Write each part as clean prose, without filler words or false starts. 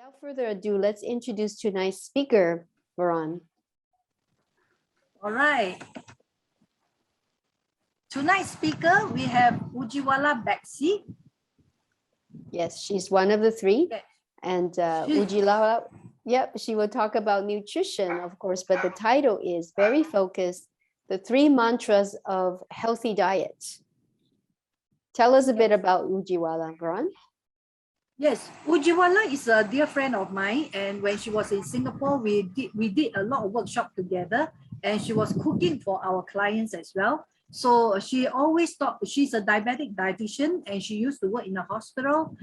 Without further ado, let's introduce tonight's speaker, Varan. All right. Tonight's speaker, we have Ujjwala Baxi. Yes, she's one of the three. Okay. And Ujjwala, yep, she will talk about nutrition, of course, but the title is very focused, the 3 mantras of healthy diet. Tell us a bit about Ujjwala, Varan. Yes, Ujjwala is a dear friend of mine, and when she was in Singapore, we did a lot of workshop together, and she was cooking for our clients as well. So she always thought she's a diabetic dietitian, and she used to work in a hospital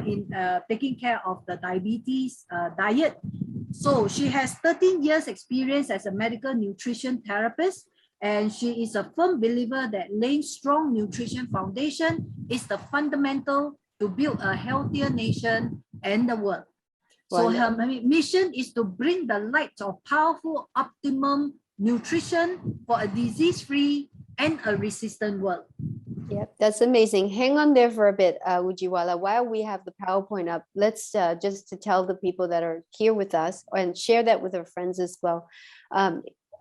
in taking care of the diabetes diet. So she has 13 years experience as a medical nutrition therapist, and she is a firm believer that laying strong nutrition foundation is the fundamental to build a healthier nation and the world. So her mission is to bring the light of powerful optimum nutrition for a disease-free and a resistant world. Yep, that's amazing. Hang on there for a bit, Ujjwala. While we have the PowerPoint up, let's just to tell the people that are here with us and share that with our friends as well.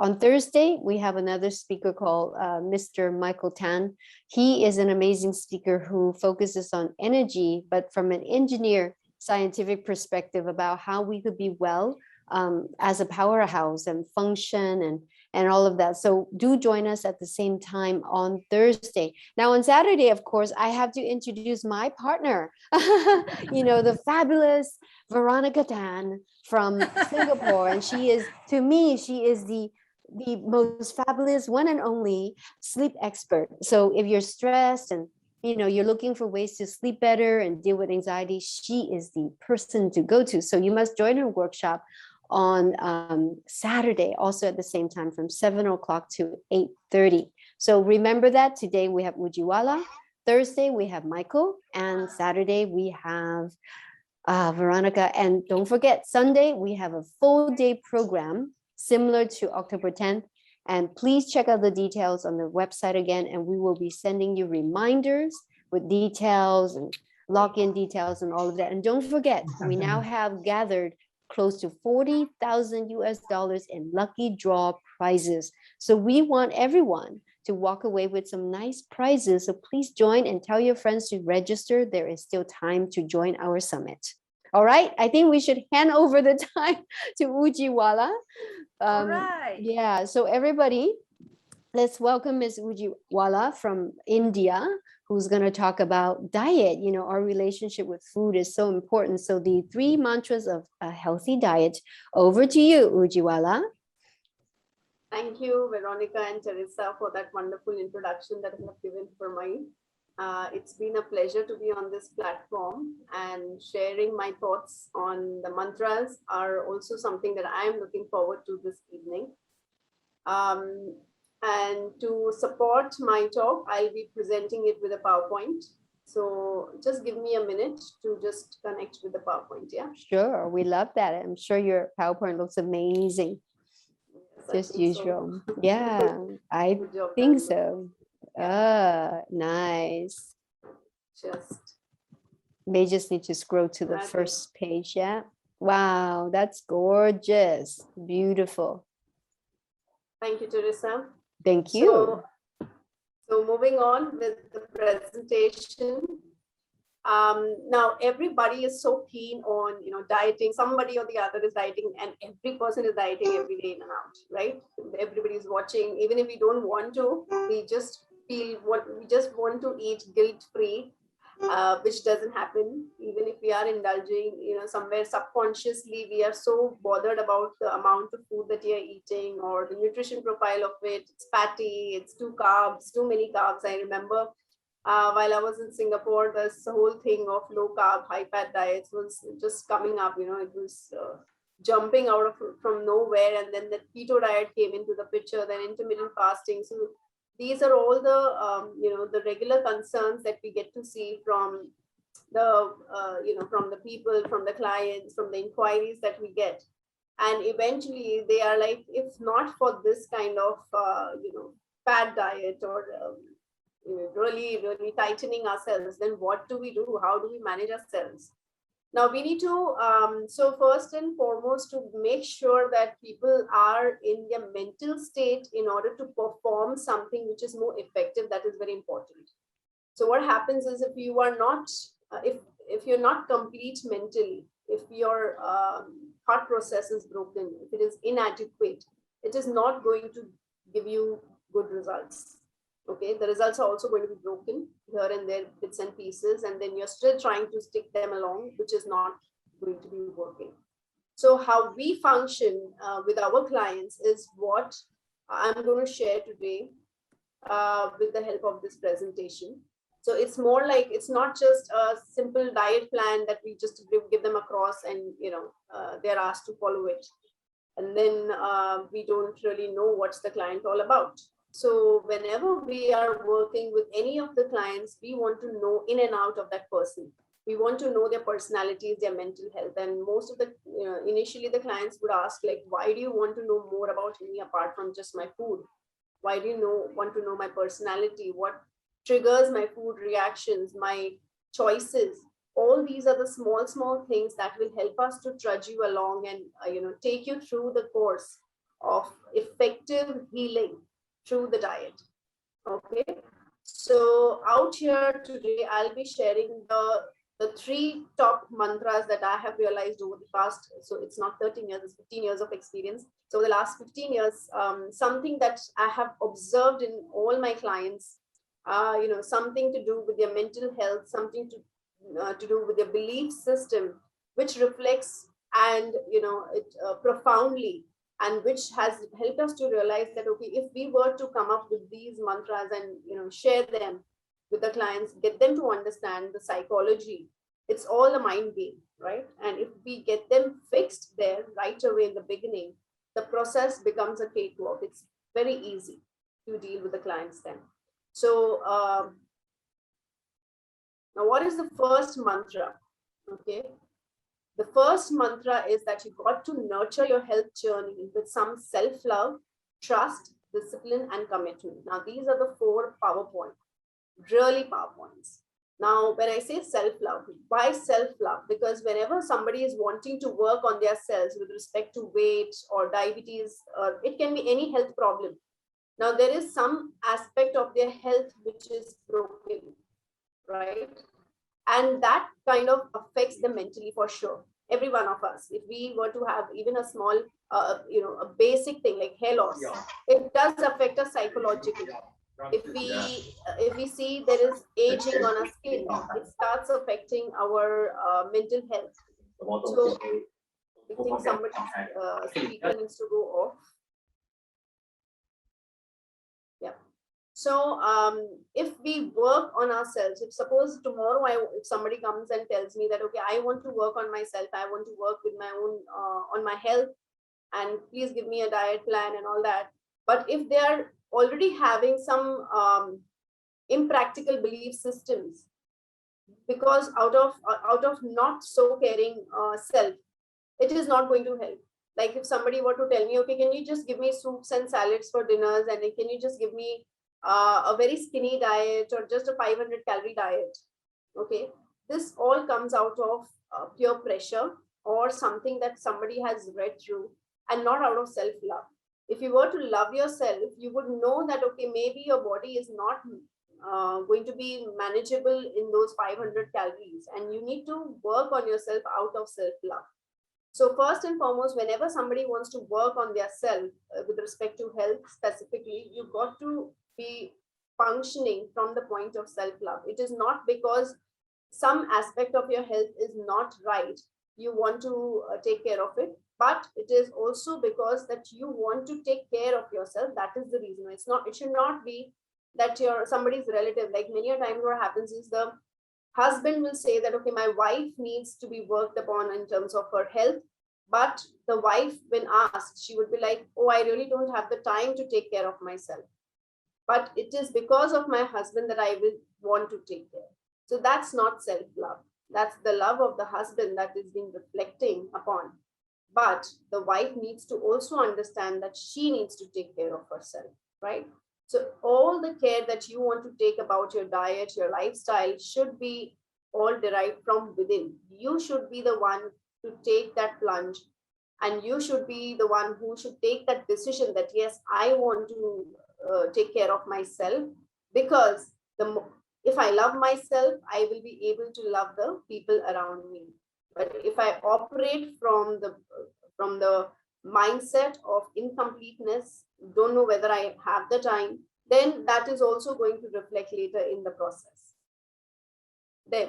On Thursday, we have another speaker called Mr. Michael Tan. He is an amazing speaker who focuses on energy, but from an engineer scientific perspective about how we could be well as a powerhouse and function and all of that. So do join us at the same time on Thursday. Now on Saturday, of course, I have to introduce my partner, the fabulous Veronica Tan from Singapore. And she is, to me, she is the most fabulous one and only sleep expert. So if you're stressed and you're looking for ways to sleep better and deal with anxiety, she is the person to go to. So you must join her workshop on Saturday, also at the same time from 7 o'clock to 8:30. So remember that today we have Ujjwala, Thursday we have Michael, and Saturday we have Veronica. And don't forget, Sunday we have a full day program similar to October 10th. And please check out the details on the website again, and we will be sending you reminders with details and lock-in details and all of that. And don't forget, we now have gathered close to $40,000 in lucky draw prizes. So we want everyone to walk away with some nice prizes. So please join and tell your friends to register. There is still time to join our summit. All right, I think we should hand over the time to Ujjwala. All right. Yeah, so everybody, let's welcome Ms. Ujjwala from India, who's going to talk about diet. Our relationship with food is so important. So the 3 mantras of a healthy diet. Over to you, Ujjwala. Thank you, Veronica and Teresa, for that wonderful introduction that you have given for mine. It's been a pleasure to be on this platform, and sharing my thoughts on the mantras are also something that I am looking forward to this evening. And to support my talk, I'll be presenting it with a PowerPoint. So just give me a minute to just connect with the PowerPoint, yeah? Sure, we love that. I'm sure your PowerPoint looks amazing. Yes, Just usual. So. Yeah, I job, think so. Yeah. Nice. Just. They just need to scroll to the first page, yeah? Wow, that's gorgeous. Beautiful. Thank you, Teresa. Thank you. So moving on with the presentation. Now everybody is so keen on dieting. Somebody or the other is dieting, and every person is dieting every day in and out, right? Everybody is watching. Even if we don't want to, we just feel we just want to eat guilt-free, which doesn't happen. Even if we are indulging, somewhere subconsciously, we are so bothered about the amount of food that you're eating or the nutrition profile of it. It's fatty, it's too many carbs. I remember while I was in Singapore, this whole thing of low carb, high fat diets was just coming up. It was jumping out from nowhere. And then the keto diet came into the picture, then intermittent fasting. So these are all the, the regular concerns that we get to see from the, from the people, from the clients, from the inquiries that we get. And eventually they are like, if not for this kind of, fat diet or really tightening ourselves, then what do we do? How do we manage ourselves? Now we need to, so first and foremost, to make sure that people are in their mental state in order to perform something which is more effective, that is very important. So what happens is, if you are not, if you're not complete mentally, if your thought process is broken, if it is inadequate, it is not going to give you good results. Okay, the results are also going to be broken here and there, bits and pieces, and then you're still trying to stick them along, which is not going to be working. So how we function with our clients is what I'm going to share today with the help of this presentation. So it's more like, it's not just a simple diet plan that we just give them across and, you know, they're asked to follow it. And then we don't really know what's the client all about. So whenever we are working with any of the clients, we want to know in and out of that person. We want to know their personalities, their mental health. And most of the, initially the clients would ask, like, why do you want to know more about me apart from just my food? Why do you want to know my personality? What triggers my food reactions, my choices? All these are the small things that will help us to trudge you along and take you through the course of effective healing through the diet. Okay, so out here today I'll be sharing the 3 top mantras that I have realized over the past, so it's not 13 years, it's 15 years of experience. So the last 15 years, something that I have observed in all my clients, something to do with their mental health, something to do with their belief system, which reflects and it profoundly, and which has helped us to realize that, okay, if we were to come up with these mantras and share them with the clients, get them to understand the psychology, it's all a mind game, right? And if we get them fixed there right away in the beginning, the process becomes a cakewalk. It's very easy to deal with the clients then. So now what is the first mantra? Okay, the first mantra is that you've got to nurture your health journey with some self-love, trust, discipline, and commitment. Now, these are the 4 power points, really power points. Now, when I say self-love, why self-love? Because whenever somebody is wanting to work on their selves with respect to weight or diabetes, it can be any health problem. Now, there is some aspect of their health which is broken, right? And that kind of affects them mentally for sure. Every one of us, if we were to have even a small, a basic thing like hair loss, it does affect us psychologically. If we see there is aging on our skin, it starts affecting our mental health. So I think somebody's speaker needs to go off. Yeah. So if we work on ourselves, if suppose tomorrow if somebody comes and tells me that, okay, I want to work on myself, I want to work with my own on my health, and please give me a diet plan and all that. But if they are already having some impractical belief systems, because out of not so caring self, it is not going to help. Like if somebody were to tell me, okay, can you just give me soups and salads for dinners, and can you just give me a very skinny diet or just a 500 calorie diet? Okay, this all comes out of peer pressure or something that somebody has read through, and not out of self-love. If you were to love yourself, you would know that, okay, maybe your body is not going to be manageable in those 500 calories, and you need to work on yourself out of self-love. So first and foremost, whenever somebody wants to work on their self with respect to health specifically, you've got to be functioning from the point of self-love. It is not because some aspect of your health is not right, you want to take care of it, but it is also because that you want to take care of yourself. That is the reason. It should not be that you're somebody's relative. Like many a times what happens is the husband will say that, okay, my wife needs to be worked upon in terms of her health, but the wife, when asked, she would be like, oh, I really don't have the time to take care of myself, but it is because of my husband that I will want to take care. So that's not self-love. That's the love of the husband that is being reflecting upon. But the wife needs to also understand that she needs to take care of herself, right? So all the care that you want to take about your diet, your lifestyle should be all derived from within. You should be the one to take that plunge, and you should be the one who should take that decision that yes, I want to take care of myself, because if I love myself, I will be able to love the people around me. But if I operate from the mindset of incompleteness, don't know whether I have the time, then that is also going to reflect later in the process. Then,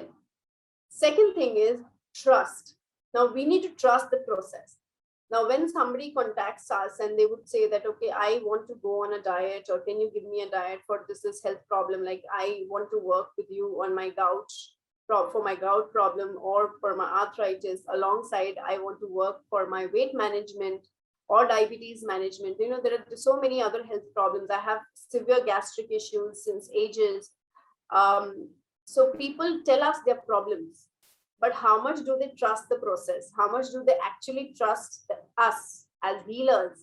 second thing is trust. Now we need to trust the process. Now, when somebody contacts us and they would say that, okay, I want to go on a diet, or can you give me a diet for this health problem? Like, I want to work with you on my gout, for my gout problem, or for my arthritis. Alongside, I want to work for my weight management or diabetes management. You know, there are so many other health problems. I have severe gastric issues since ages. So people tell us their problems, but how much do they trust the process? How much do they actually trust us as healers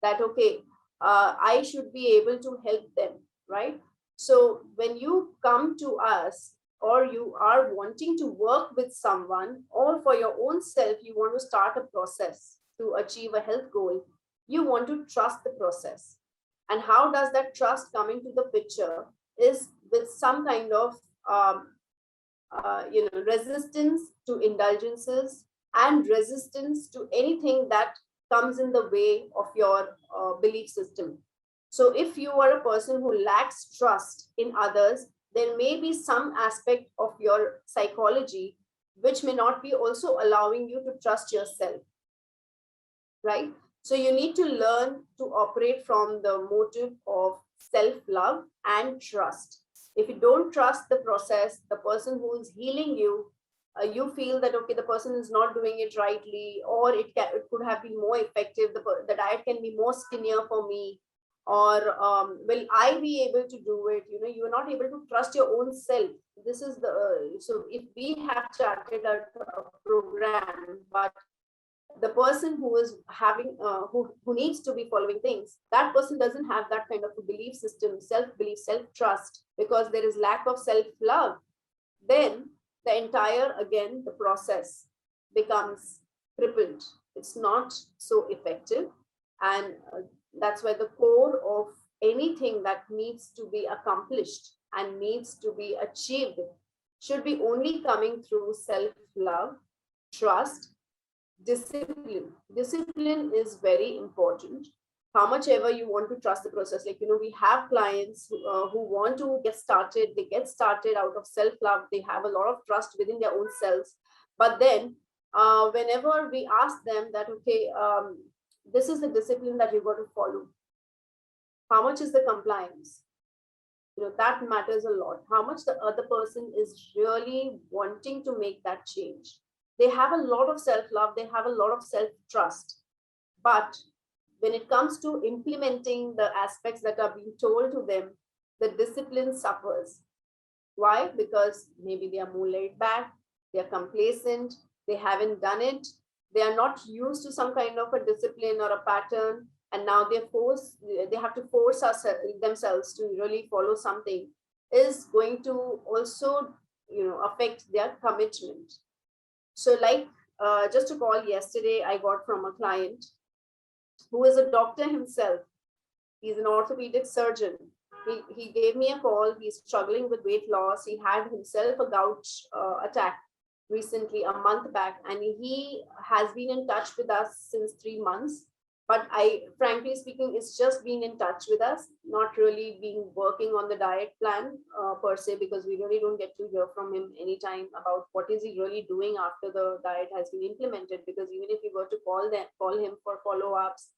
that, okay, I should be able to help them, right? So when you come to us, or you are wanting to work with someone, or for your own self, you want to start a process to achieve a health goal, you want to trust the process. And how does that trust come into the picture is with some kind of resistance to indulgences and resistance to anything that comes in the way of your belief system. So if you are a person who lacks trust in others, there may be some aspect of your psychology which may not be also allowing you to trust yourself, right? So you need to learn to operate from the motive of self-love and trust. If you don't trust the process, the person who is healing you, you feel that, okay, the person is not doing it rightly, or it could have been more effective. The diet can be more skinnier for me, or will I be able to do it? You know, you are not able to trust your own self. This is the so if we have charted a program, but the person who is having who needs to be following things, that person doesn't have that kind of a belief system, self-belief, self-trust, because there is lack of self-love, then the entire, again, the process becomes crippled. It's not so effective. And that's why the core of anything that needs to be accomplished and needs to be achieved should be only coming through self-love, trust, discipline. Discipline is very important. How much ever you want to trust the process, like, you know, we have clients who want to get started. They get started out of self-love. They have a lot of trust within their own selves. But then whenever we ask them that, okay, this is the discipline that you got to follow, how much is the compliance? You know, that matters a lot. How much the other person is really wanting to make that change. They have a lot of self-love, they have a lot of self-trust, but when it comes to implementing the aspects that are being told to them, the discipline suffers. Why? Because maybe they are more laid back, they are complacent, they haven't done it, they are not used to some kind of a discipline or a pattern, and now they have to force themselves to really follow something, is going to also, you know, affect their commitment. So like just a call yesterday I got from a client who is a doctor himself. He's an orthopedic surgeon. He gave me a call. He's struggling with weight loss. He had himself a gout attack recently, a month back, and he has been in touch with us since 3 months. But frankly speaking, it's just being in touch with us, not really being working on the diet plan per se, because we really don't get to hear from him anytime about what is he really doing after the diet has been implemented. Because even if we were to call him for follow-ups,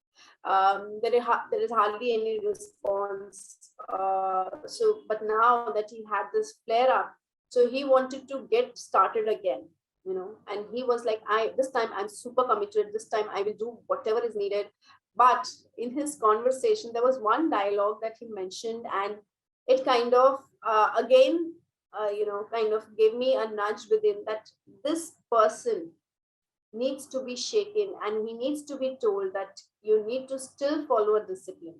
there is hardly any response. But now that he had this flare up, so he wanted to get started again, you know, and he was like, this time I'm super committed. This time I will do whatever is needed. But in his conversation, there was one dialogue that he mentioned, and it kind of again, kind of gave me a nudge within that this person needs to be shaken, and he needs to be told that you need to still follow a discipline.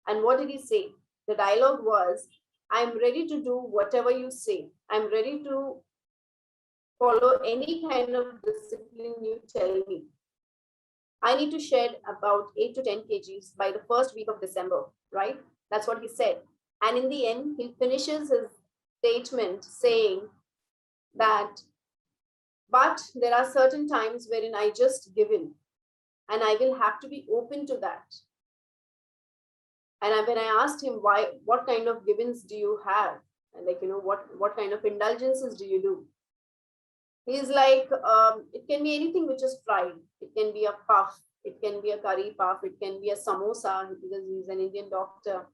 And what did he say? The dialogue was, I'm ready to do whatever you say. I'm ready to follow any kind of discipline you tell me. I need to shed about 8 to 10 kgs by the first week of December, right? That's what he said. And in the end, he finishes his statement saying that, but there are certain times wherein I just give in, and I will have to be open to that. And when I asked him why, what kind of givens do you have? And like, what kind of indulgences do you do? He's like, it can be anything which is fried. It can be a puff. It can be a curry puff. It can be a samosa because he's an Indian doctor.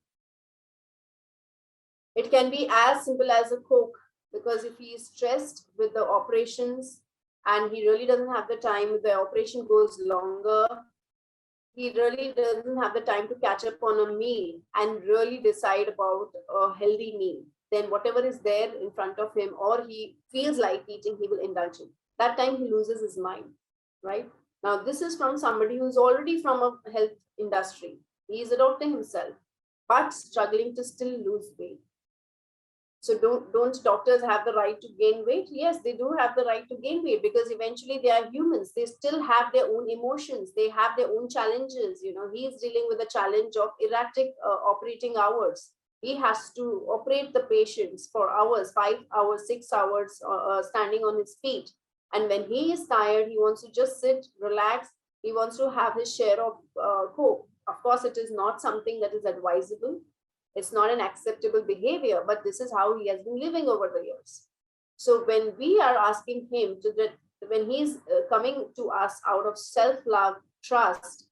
It can be as simple as a Coke, because if he is stressed with the operations and he really doesn't have the time, if the operation goes longer, he really doesn't have the time to catch up on a meal and really decide about a healthy meal, then whatever is there in front of him or he feels like eating, he will indulge in. That time he loses his mind, right? Now, this is from somebody who's already from a health industry. He is a doctor himself, but struggling to still lose weight. So don't doctors have the right to gain weight? Yes, they do have the right to gain weight, because eventually they are humans. They still have their own emotions. They have their own challenges. He's dealing with the challenge of erratic operating hours. He has to operate the patients for hours, 5 hours, 6 hours, standing on his feet. And when he is tired, he wants to just sit, relax. He wants to have his share of Coke. Of course, it is not something that is advisable. It's not an acceptable behavior, but this is how he has been living over the years. So when we are asking him when he's coming to us out of self-love, trust,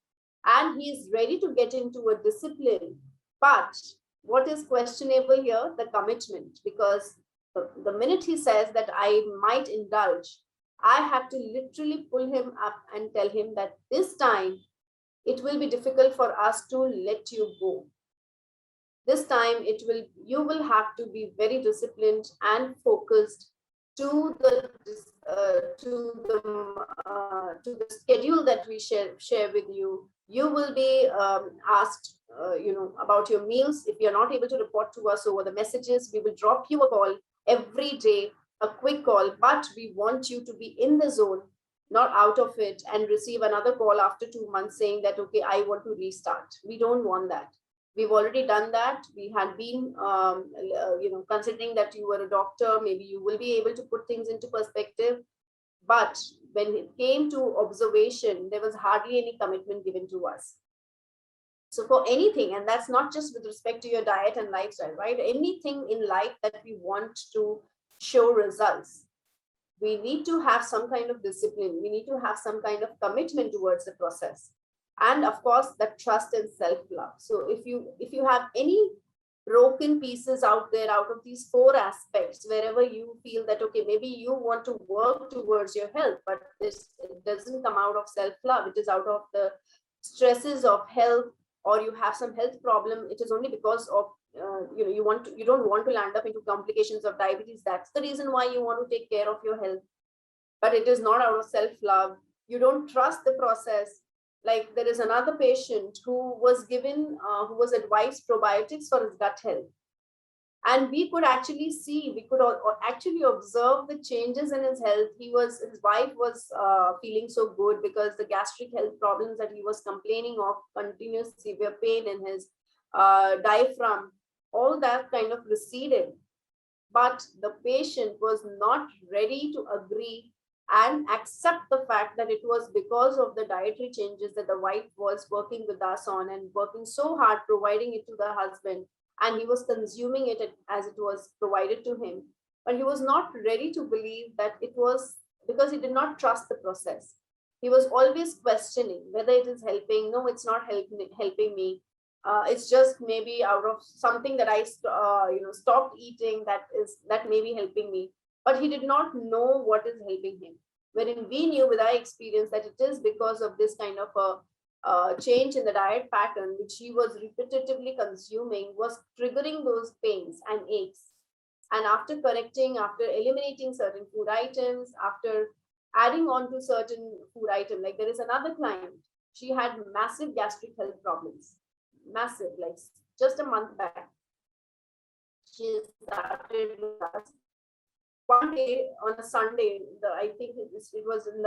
and he's ready to get into a discipline, but what is questionable here? The commitment, because the minute he says that I might indulge, I have to literally pull him up and tell him that this time it will be difficult for us to let you go. This time you will have to be very disciplined and focused to the schedule that we share with you. You will be asked about your meals. If you're not able to report to us over the messages, we will drop you a call every day, a quick call, but we want you to be in the zone, not out of it, and receive another call after 2 months saying that, okay, I want to restart. We don't want that. We've already done that. We had been, considering that you were a doctor, maybe you will be able to put things into perspective. But when it came to observation, there was hardly any commitment given to us. So for anything, and that's not just with respect to your diet and lifestyle, right? Anything in life that we want to show results, we need to have some kind of discipline. We need to have some kind of commitment towards the process. And of course, that trust and self-love. So if you have any broken pieces out there out of these 4 aspects, wherever you feel that, okay, maybe you want to work towards your health, but it doesn't come out of self-love, it is out of the stresses of health, or you have some health problem, it is only because of you don't want to land up into complications of diabetes. That's the reason why you want to take care of your health, but it is not out of self-love. You don't trust the process. Like there is another patient who was advised probiotics for his gut health. And we could actually see, we could actually observe the changes in his health. His wife was feeling so good because the gastric health problems that he was complaining of, continuous severe pain in his diaphragm, all that kind of receded. But the patient was not ready to agree and accept the fact that it was because of the dietary changes that the wife was working with us on and working so hard, providing it to the husband, and he was consuming it as it was provided to him. But he was not ready to believe that it was because he did not trust the process. He was always questioning whether it is helping. No, it's not helping me. It's just maybe out of something that I stopped eating that may be helping me. But he did not know what is helping him. Wherein we knew with our experience that it is because of this kind of a change in the diet pattern, which he was repetitively consuming, was triggering those pains and aches. And after correcting, after eliminating certain food items, after adding on to certain food items, like there is another client, she had massive gastric health problems, massive, like just a month back. She started with us. one day on a Sunday, I think it was in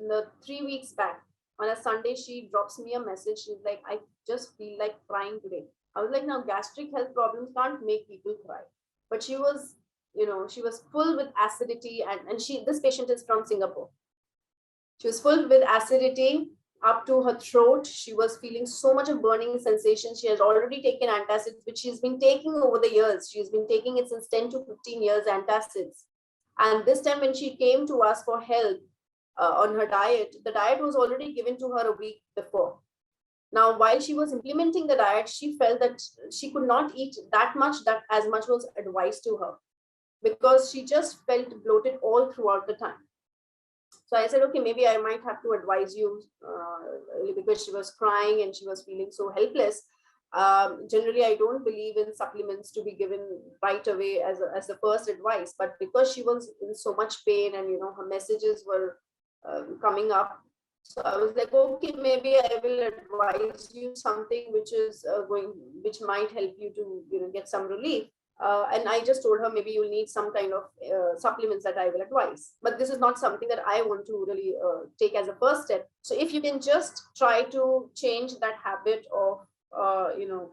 the 3 weeks back, on a Sunday, she drops me a message. She's like, I just feel like crying today. I was like, now gastric health problems can't make people cry. But she was, she was full with acidity, and this patient is from Singapore. She was full with acidity up to her throat. She was feeling so much of burning sensation. She has already taken antacids, which she's been taking over the years. She's been taking it since 10 to 15 years, antacids. And this time when she came to us for help on her diet, the diet was already given to her a week before. Now, while she was implementing the diet, she felt that she could not eat that much, that as much was advised to her, because she just felt bloated all throughout the time. So I said, okay, maybe I might have to advise you, because she was crying and she was feeling so helpless. Generally, I don't believe in supplements to be given right away as the first advice, but because she was in so much pain and her messages were coming up, so I was like, okay, maybe I will advise you something which might help you to get some relief. And I just told her, maybe you'll need some kind of supplements that I will advise. But this is not something that I want to really take as a first step. So if you can just try to change that habit of,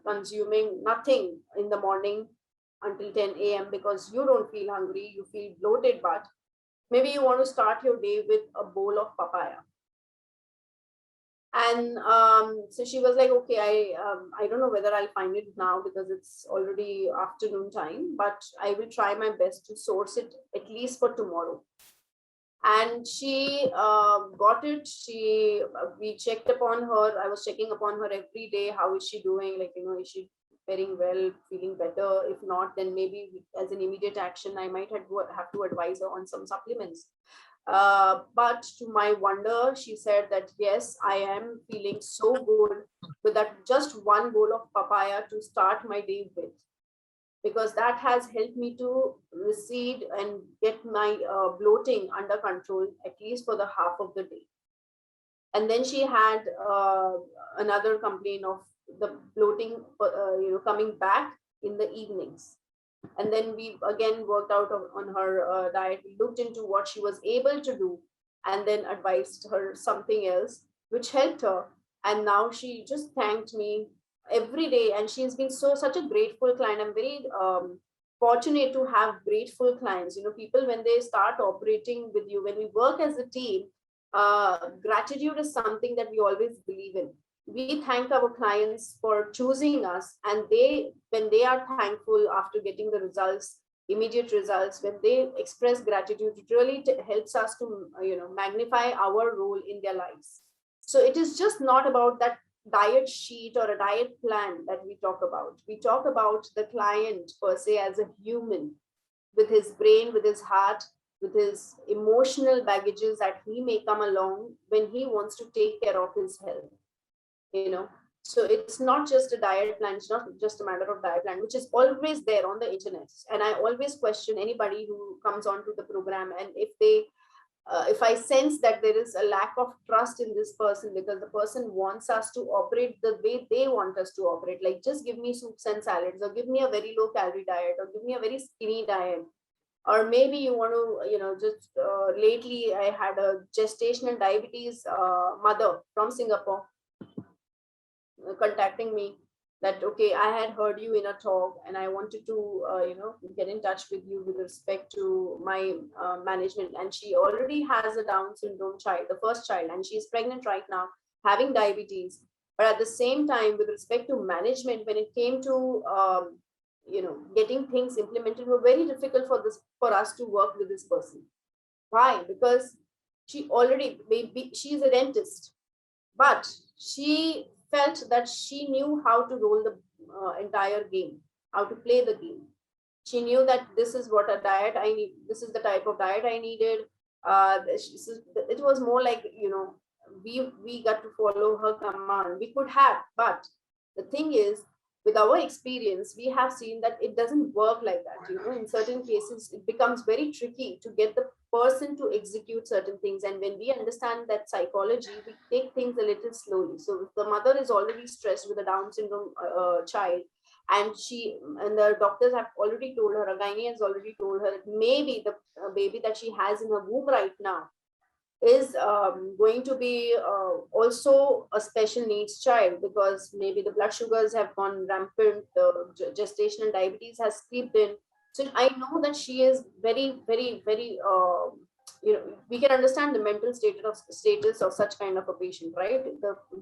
consuming nothing in the morning until 10 a.m. because you don't feel hungry, you feel bloated, but maybe you want to start your day with a bowl of papaya. And so she was like, okay, I don't know whether I'll find it now because it's already afternoon time, but I will try my best to source it at least for tomorrow. And she got it. We checked upon her. I was checking upon her every day. How is she doing? Like, is she faring well, feeling better? If not, then maybe as an immediate action, I might have to advise her on some supplements. But to my wonder, she said that, yes, I am feeling so good with that just one bowl of papaya to start my day with, because that has helped me to recede and get my bloating under control, at least for the half of the day. And then she had another complaint of the bloating, coming back in the evenings. And then we again worked out on her diet. We looked into what she was able to do and then advised her something else, which helped her. And now she just thanked me every day. And she's been such a grateful client. I'm very fortunate to have grateful clients. People, when they start operating with you, when we work as a team, gratitude is something that we always believe in. We thank our clients for choosing us, and when they are thankful after getting the results, immediate results, when they express gratitude, it really helps us to magnify our role in their lives. So it is just not about that diet sheet or a diet plan that we talk about. We talk about the client per se as a human, with his brain, with his heart, with his emotional baggages that he may come along when he wants to take care of his health. So it's not just a diet plan. It's not just a matter of diet plan, which is always there on the internet. And I always question anybody who comes onto the program, and if I sense that there is a lack of trust in this person because the person wants us to operate the way they want us to operate, like just give me soups and salads, or give me a very low calorie diet, or give me a very skinny diet, or maybe you want to just lately I had a gestational diabetes mother from Singapore contacting me that, okay, I had heard you in a talk and I wanted to get in touch with you with respect to my management. And she already has a Down syndrome child, the first child, and she's pregnant right now, having diabetes. But at the same time, with respect to management, when it came to getting things implemented, were very difficult for us to work with this person. Why? Because she's a dentist, but she felt that she knew how to roll the entire game, how to play the game. She knew that this is what a diet I need. This is the type of diet I needed. It was more like, we got to follow her command. We could have, but the thing is, with our experience, we have seen that it doesn't work like that. In certain cases, it becomes very tricky to get the person to execute certain things. And when we understand that psychology, we take things a little slowly. So if the mother is already stressed with a Down syndrome child, and the doctors have already told her, a gynae has already told her that maybe the baby that she has in her womb right now is going to be also a special needs child, because maybe the blood sugars have gone rampant, the gestational diabetes has creeped in. So I know that she is very, very, very, we can understand the mental status of such kind of a patient, right?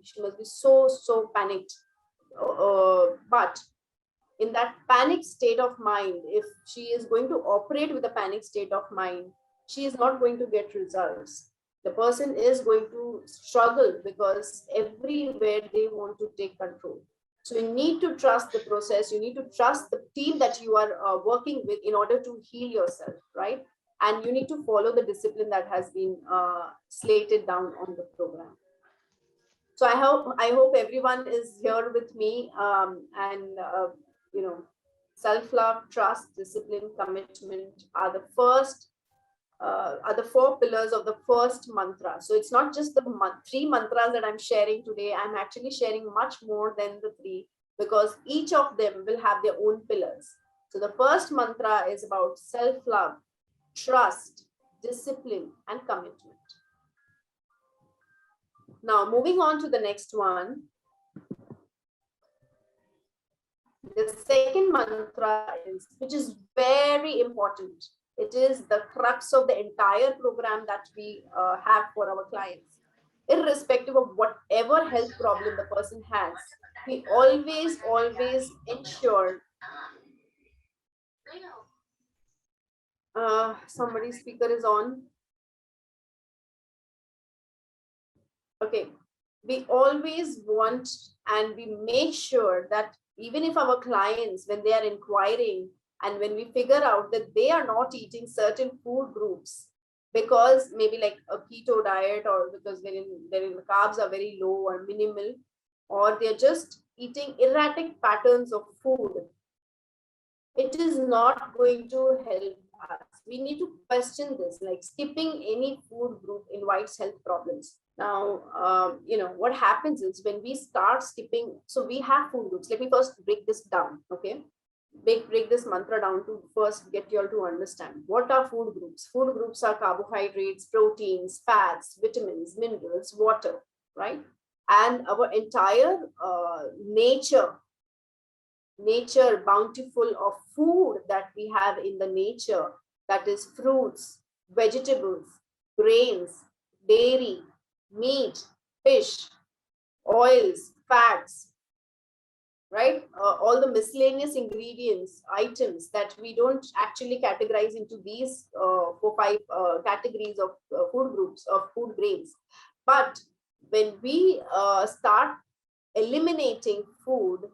She must be so panicked. But in that panic state of mind, if she is going to operate with a panic state of mind, she is not going to get results. The person is going to struggle because everywhere they want to take control. So you need to trust the process. You need to trust the team that you are working with in order to heal yourself, right? And you need to follow the discipline that has been slated down on the program. So I hope everyone is here with me, and self-love, trust, discipline, commitment are the four pillars of the first mantra. So it's not just the three mantras that I'm sharing today. I'm actually sharing much more than the three, because each of them will have their own pillars. So the first mantra is about self-love, trust, discipline, and commitment. Now, moving on to the next one. The second mantra is, which is very important. It is the crux of the entire program that we have for our clients. Irrespective of whatever health problem the person has, we always ensure. Somebody's speaker is on. Okay. We always want and we make sure that even if our clients, when they are inquiring and when we figure out that they are not eating certain food groups because maybe like a keto diet, or because the carbs are very low or minimal, or they're just eating erratic patterns of food, it is not going to help us. We need to question this, like skipping any food group invites health problems. Now, what happens is when we start skipping, so we have food groups. Let me first break this down, okay? Break this mantra down to first get you all to understand. What are food groups? Food groups are carbohydrates, proteins, fats, vitamins, minerals, water, right? And our entire nature bountiful of food that we have in the nature, that is fruits, vegetables, grains, dairy, meat, fish, oils, fats, right? All the miscellaneous ingredients, items that we don't actually categorize into these 4-5 categories of food groups of food grains. But when we start eliminating food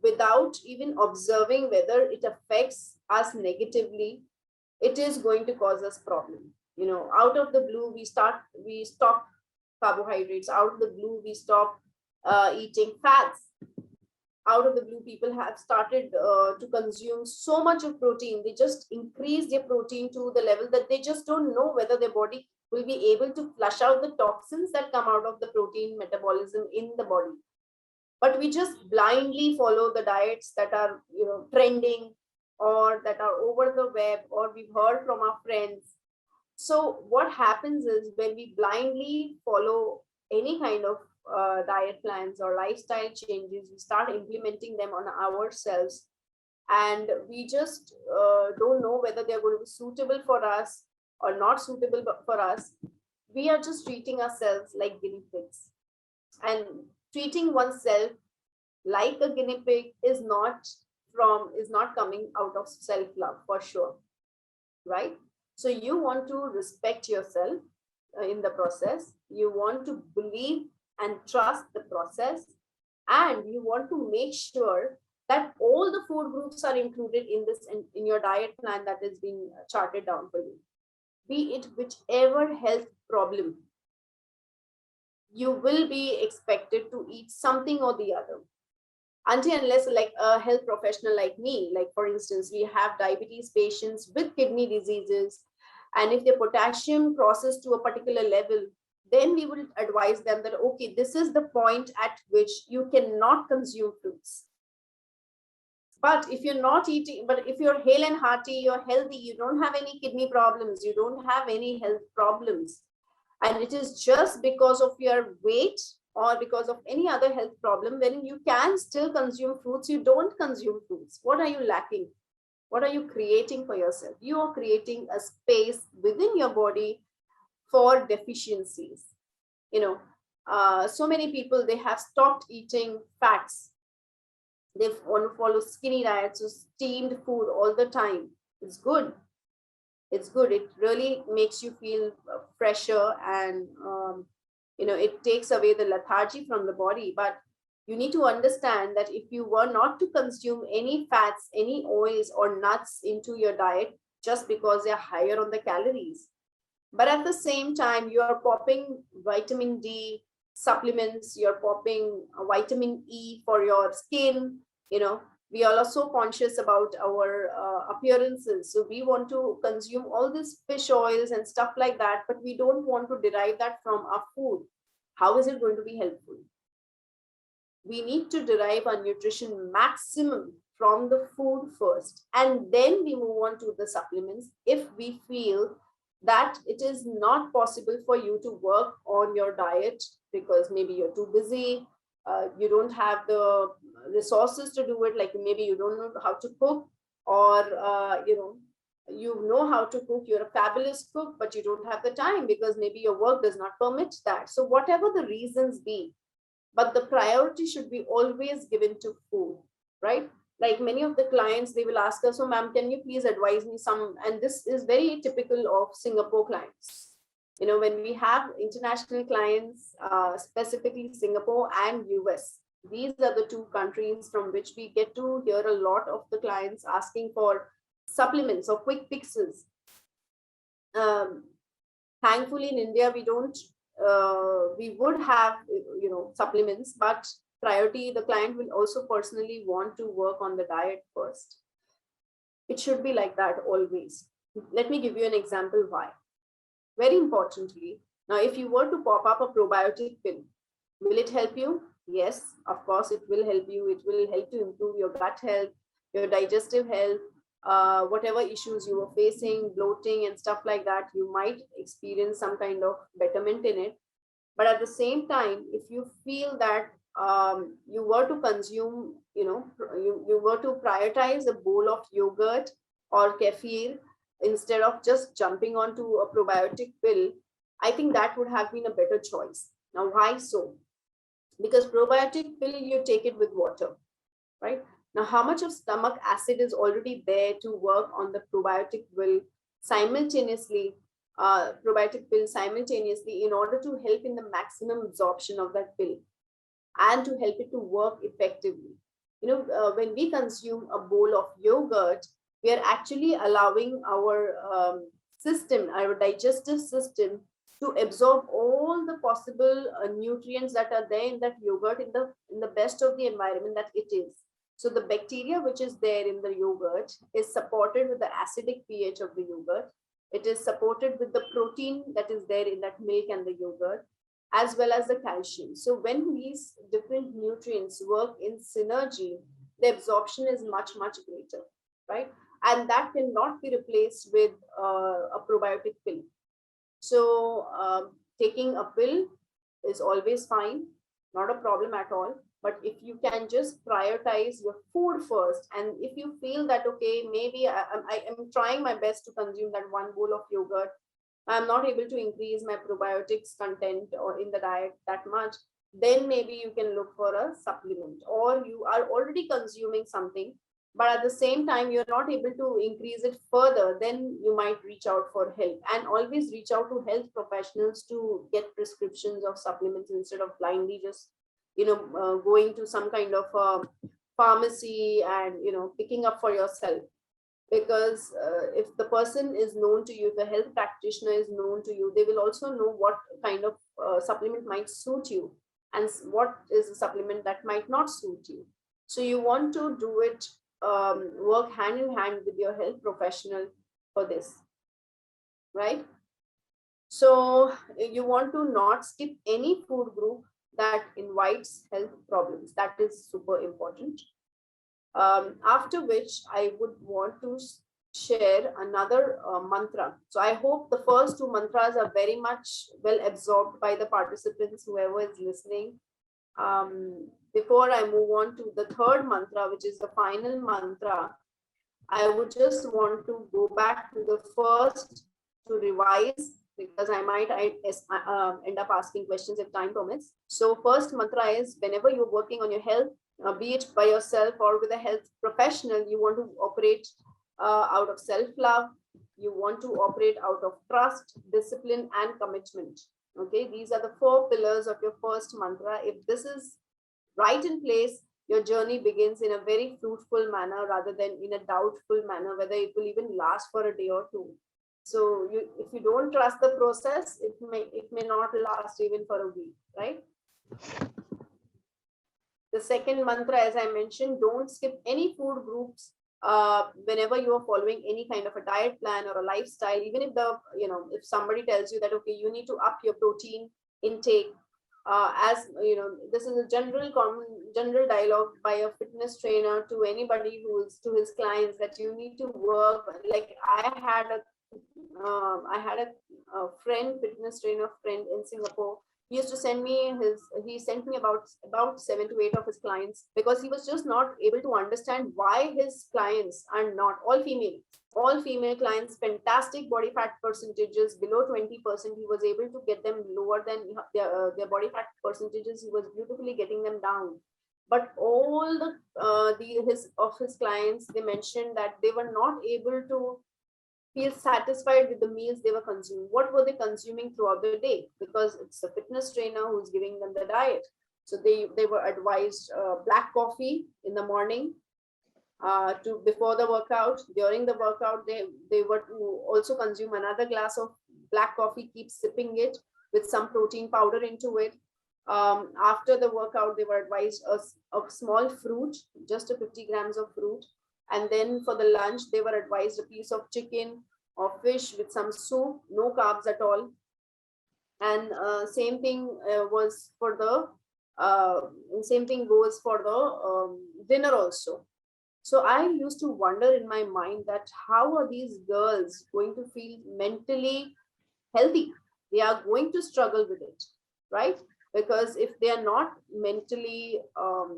without even observing whether it affects us negatively, it is going to cause us problem. Out of the blue, we stop carbohydrates. Out of the blue, we stop eating fats. Out of the blue, people have started to consume so much of protein. They just increase their protein to the level that they just don't know whether their body will be able to flush out the toxins that come out of the protein metabolism in the body. But we just blindly follow the diets that are trending, or that are over the web, or we've heard from our friends. So what happens is, when we blindly follow any kind of diet plans or lifestyle changes, we start implementing them on ourselves, and we just don't know whether they're going to be suitable for us or not suitable for us. We are just treating ourselves like guinea pigs, and treating oneself like a guinea pig is not coming out of self-love, for sure, right? So you want to respect yourself in the process. You want to believe and trust the process, and you want to make sure that all the food groups are included in your diet plan that is being charted down for you. Be it whichever health problem, you will be expected to eat something or the other, until unless, like a health professional like me, like for instance, we have diabetes patients with kidney diseases, and if their potassium crosses to a particular level, then we will advise them that, okay, this is the point at which you cannot consume fruits. But if you're not eating, but if you're hale and hearty, you're healthy, you don't have any kidney problems, you don't have any health problems, and it is just because of your weight or because of any other health problem, then you can still consume fruits, you don't consume fruits. What are you lacking? What are you creating for yourself? You are creating a space within your body for deficiencies. You know, so many people, they have stopped eating fats. They want to follow skinny diets, so steamed food all the time. It's good. It's good. It really makes you feel fresher, and it takes away the lethargy from the body. But you need to understand that if you were not to consume any fats, any oils or nuts into your diet, just because they're higher on the calories, but at the same time you are popping vitamin D supplements, you're popping vitamin E for your skin. We all are so conscious about our appearances, so we want to consume all these fish oils and stuff like that, but we don't want to derive that from our food. How is it going to be helpful? We need to derive our nutrition maximum from the food first, and then we move on to the supplements if we feel that it is not possible for you to work on your diet because maybe you're too busy, you don't have the resources to do it, like maybe you don't know how to cook, or you know how to cook, you're a fabulous cook, but you don't have the time because maybe your work does not permit that. So whatever the reasons be, but the priority should be always given to food, right? Like many of the clients, they will ask us, so ma'am, can you please advise me some, and this is very typical of Singapore clients. When we have international clients, specifically Singapore and US, these are the two countries from which we get to hear a lot of the clients asking for supplements or quick fixes. Thankfully in India, we would have supplements, but priority, the client will also personally want to work on the diet first. It should be like that always. Let me give you an example why. Very importantly, now if you were to pop up a probiotic pill, will it help you? Yes, of course it will help you. It will help to improve your gut health, your digestive health, whatever issues you were facing, bloating and stuff like that, you might experience some kind of betterment in it. But at the same time, if you feel that you were to consume, you were to prioritize a bowl of yogurt or kefir instead of just jumping onto a probiotic pill, I think that would have been a better choice. Now, why so? Because probiotic pill, you take it with water, right? Now, how much of stomach acid is already there to work on the probiotic pill simultaneously, in order to help in the maximum absorption of that pill and to help it to work effectively. When we consume a bowl of yogurt, we are actually allowing our system, our digestive system, to absorb all the possible nutrients that are there in that yogurt in the best of the environment that it is. So the bacteria which is there in the yogurt is supported with the acidic pH of the yogurt. It is supported with the protein that is there in that milk and the yogurt, as well as the calcium. So when these different nutrients work in synergy, the absorption is much, much greater, right? And that cannot be replaced with a probiotic pill. So taking a pill is always fine, not a problem at all. But if you can just prioritize your food first, and if you feel that, okay, maybe I am trying my best to consume that one bowl of yogurt, I'm not able to increase my probiotics content or in the diet that much, then maybe you can look for a supplement, or you are already consuming something, but at the same time, you're not able to increase it further, then you might reach out for help, and always reach out to health professionals to get prescriptions of supplements instead of blindly just, going to some kind of pharmacy and, picking up for yourself. Because if the person is known to you, if the health practitioner is known to you, they will also know what kind of supplement might suit you and what is a supplement that might not suit you. So you want to do it, work hand in hand with your health professional for this, right? So you want to not skip any food group that invites health problems. That is super important. After which I would want to share another mantra. So I hope the first two mantras are very much well absorbed by the participants, whoever is listening. Before I move on to the third mantra, which is the final mantra, I would just want to go back to the first to revise, because end up asking questions if time permits. So first mantra is, whenever you're working on your health, be it by yourself or with a health professional, you want to operate out of self-love. You want to operate out of trust, discipline, and commitment. Okay, these are the four pillars of your first mantra. If this is right in place, your journey begins in a very fruitful manner rather than in a doubtful manner, whether it will even last for a day or two. So if you don't trust the process, it may not last even for a week, right? The second mantra, as I mentioned, don't skip any food groups whenever you are following any kind of a diet plan or a lifestyle. Even if if somebody tells you that, okay, you need to up your protein intake, as you know, this is a general dialogue by a fitness trainer to anybody who's to his clients, that you need to work. Like I had a friend, fitness trainer friend in Singapore. He used to send me he sent me about 7 to 8 of his clients, because he was just not able to understand why his clients are not all female clients, fantastic body fat percentages below 20%. He was able to get them lower than their body fat percentages. He was beautifully getting them down. But all his clients, they mentioned that they were not able to feel satisfied with the meals they were consuming. What were they consuming throughout the day? Because it's the fitness trainer who's giving them the diet. So they were advised black coffee in the morning, to before the workout. During the workout, they were to also consume another glass of black coffee, keep sipping it with some protein powder into it. After the workout, they were advised a small fruit, just a 50 grams of fruit. And then for the lunch, they were advised a piece of chicken or fish with some soup, no carbs at all. And same thing was for the same thing goes for the dinner also. So I used to wonder in my mind that how are these girls going to feel mentally healthy? They are going to struggle with it, right? Because if they are not mentally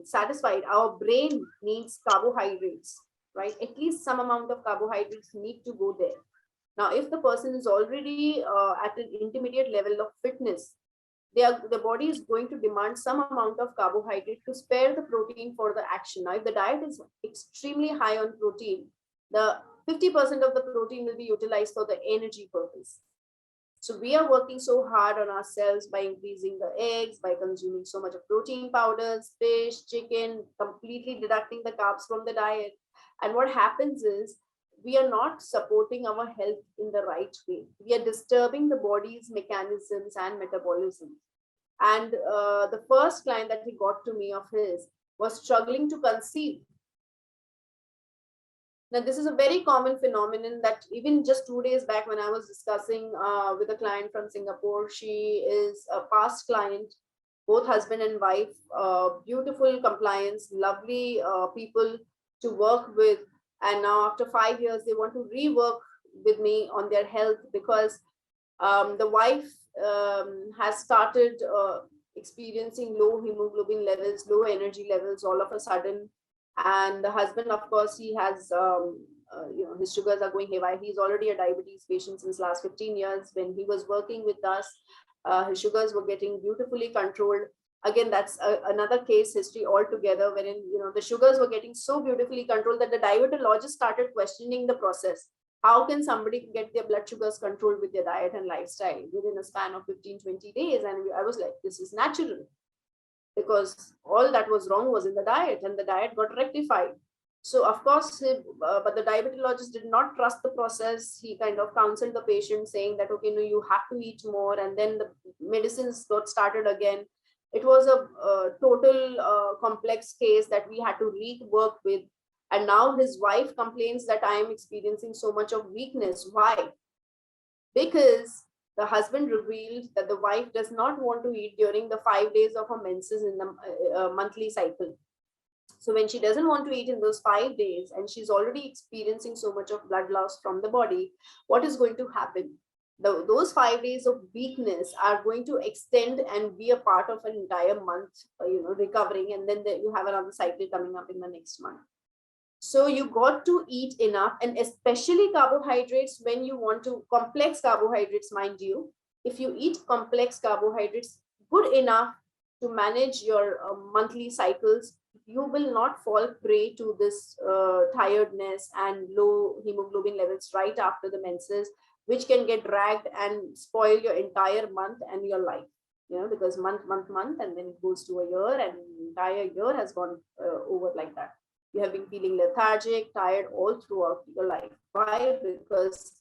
satisfied, our brain needs carbohydrates, right? At least some amount of carbohydrates need to go there. Now, if the person is already at an intermediate level of fitness, the body is going to demand some amount of carbohydrate to spare the protein for the action. Now, if the diet is extremely high on protein, the 50% of the protein will be utilized for the energy purpose. So we are working so hard on ourselves by increasing the eggs, by consuming so much of protein powders, fish, chicken, completely deducting the carbs from the diet. And what happens is, we are not supporting our health in the right way. We are disturbing the body's mechanisms and metabolism. And the first client that he got to me of his was struggling to conceive. Now, this is a very common phenomenon that even just 2 days back, when I was discussing with a client from Singapore, she is a past client, both husband and wife, beautiful compliance, lovely people to work with. And now after 5 years, they want to rework with me on their health, because the wife has started experiencing low hemoglobin levels, low energy levels all of a sudden. And the husband, of course, he has, his sugars are going haywire. He's already a diabetes patient since last 15 years. When he was working with us, his sugars were getting beautifully controlled. Again, that's another case history altogether, wherein, the sugars were getting so beautifully controlled that the diabetologist started questioning the process. How can somebody get their blood sugars controlled with their diet and lifestyle within a span of 15-20 days? And I was like, this is natural, because all that was wrong was in the diet, and the diet got rectified. So of course, but the diabetologist did not trust the process. He kind of counseled the patient, saying that, okay, no, you have to eat more. And then the medicines got started again. It was a total complex case that we had to rework with. And now his wife complains that I am experiencing so much of weakness. Why? Because the husband revealed that the wife does not want to eat during the 5 days of her menses in the monthly cycle. So when she doesn't want to eat in those 5 days and she's already experiencing so much of blood loss from the body, what is going to happen? Those 5 days of weakness are going to extend and be a part of an entire month, recovering, and then you have another cycle coming up in the next month. So you got to eat enough, and especially carbohydrates when you want to, complex carbohydrates, mind you, if you eat complex carbohydrates good enough to manage your monthly cycles, you will not fall prey to this tiredness and low hemoglobin levels right after the menses, which can get dragged and spoil your entire month and your life. Because month, and then it goes to a year, and the entire year has gone over like that. You have been feeling lethargic, tired all throughout your life. Why? Because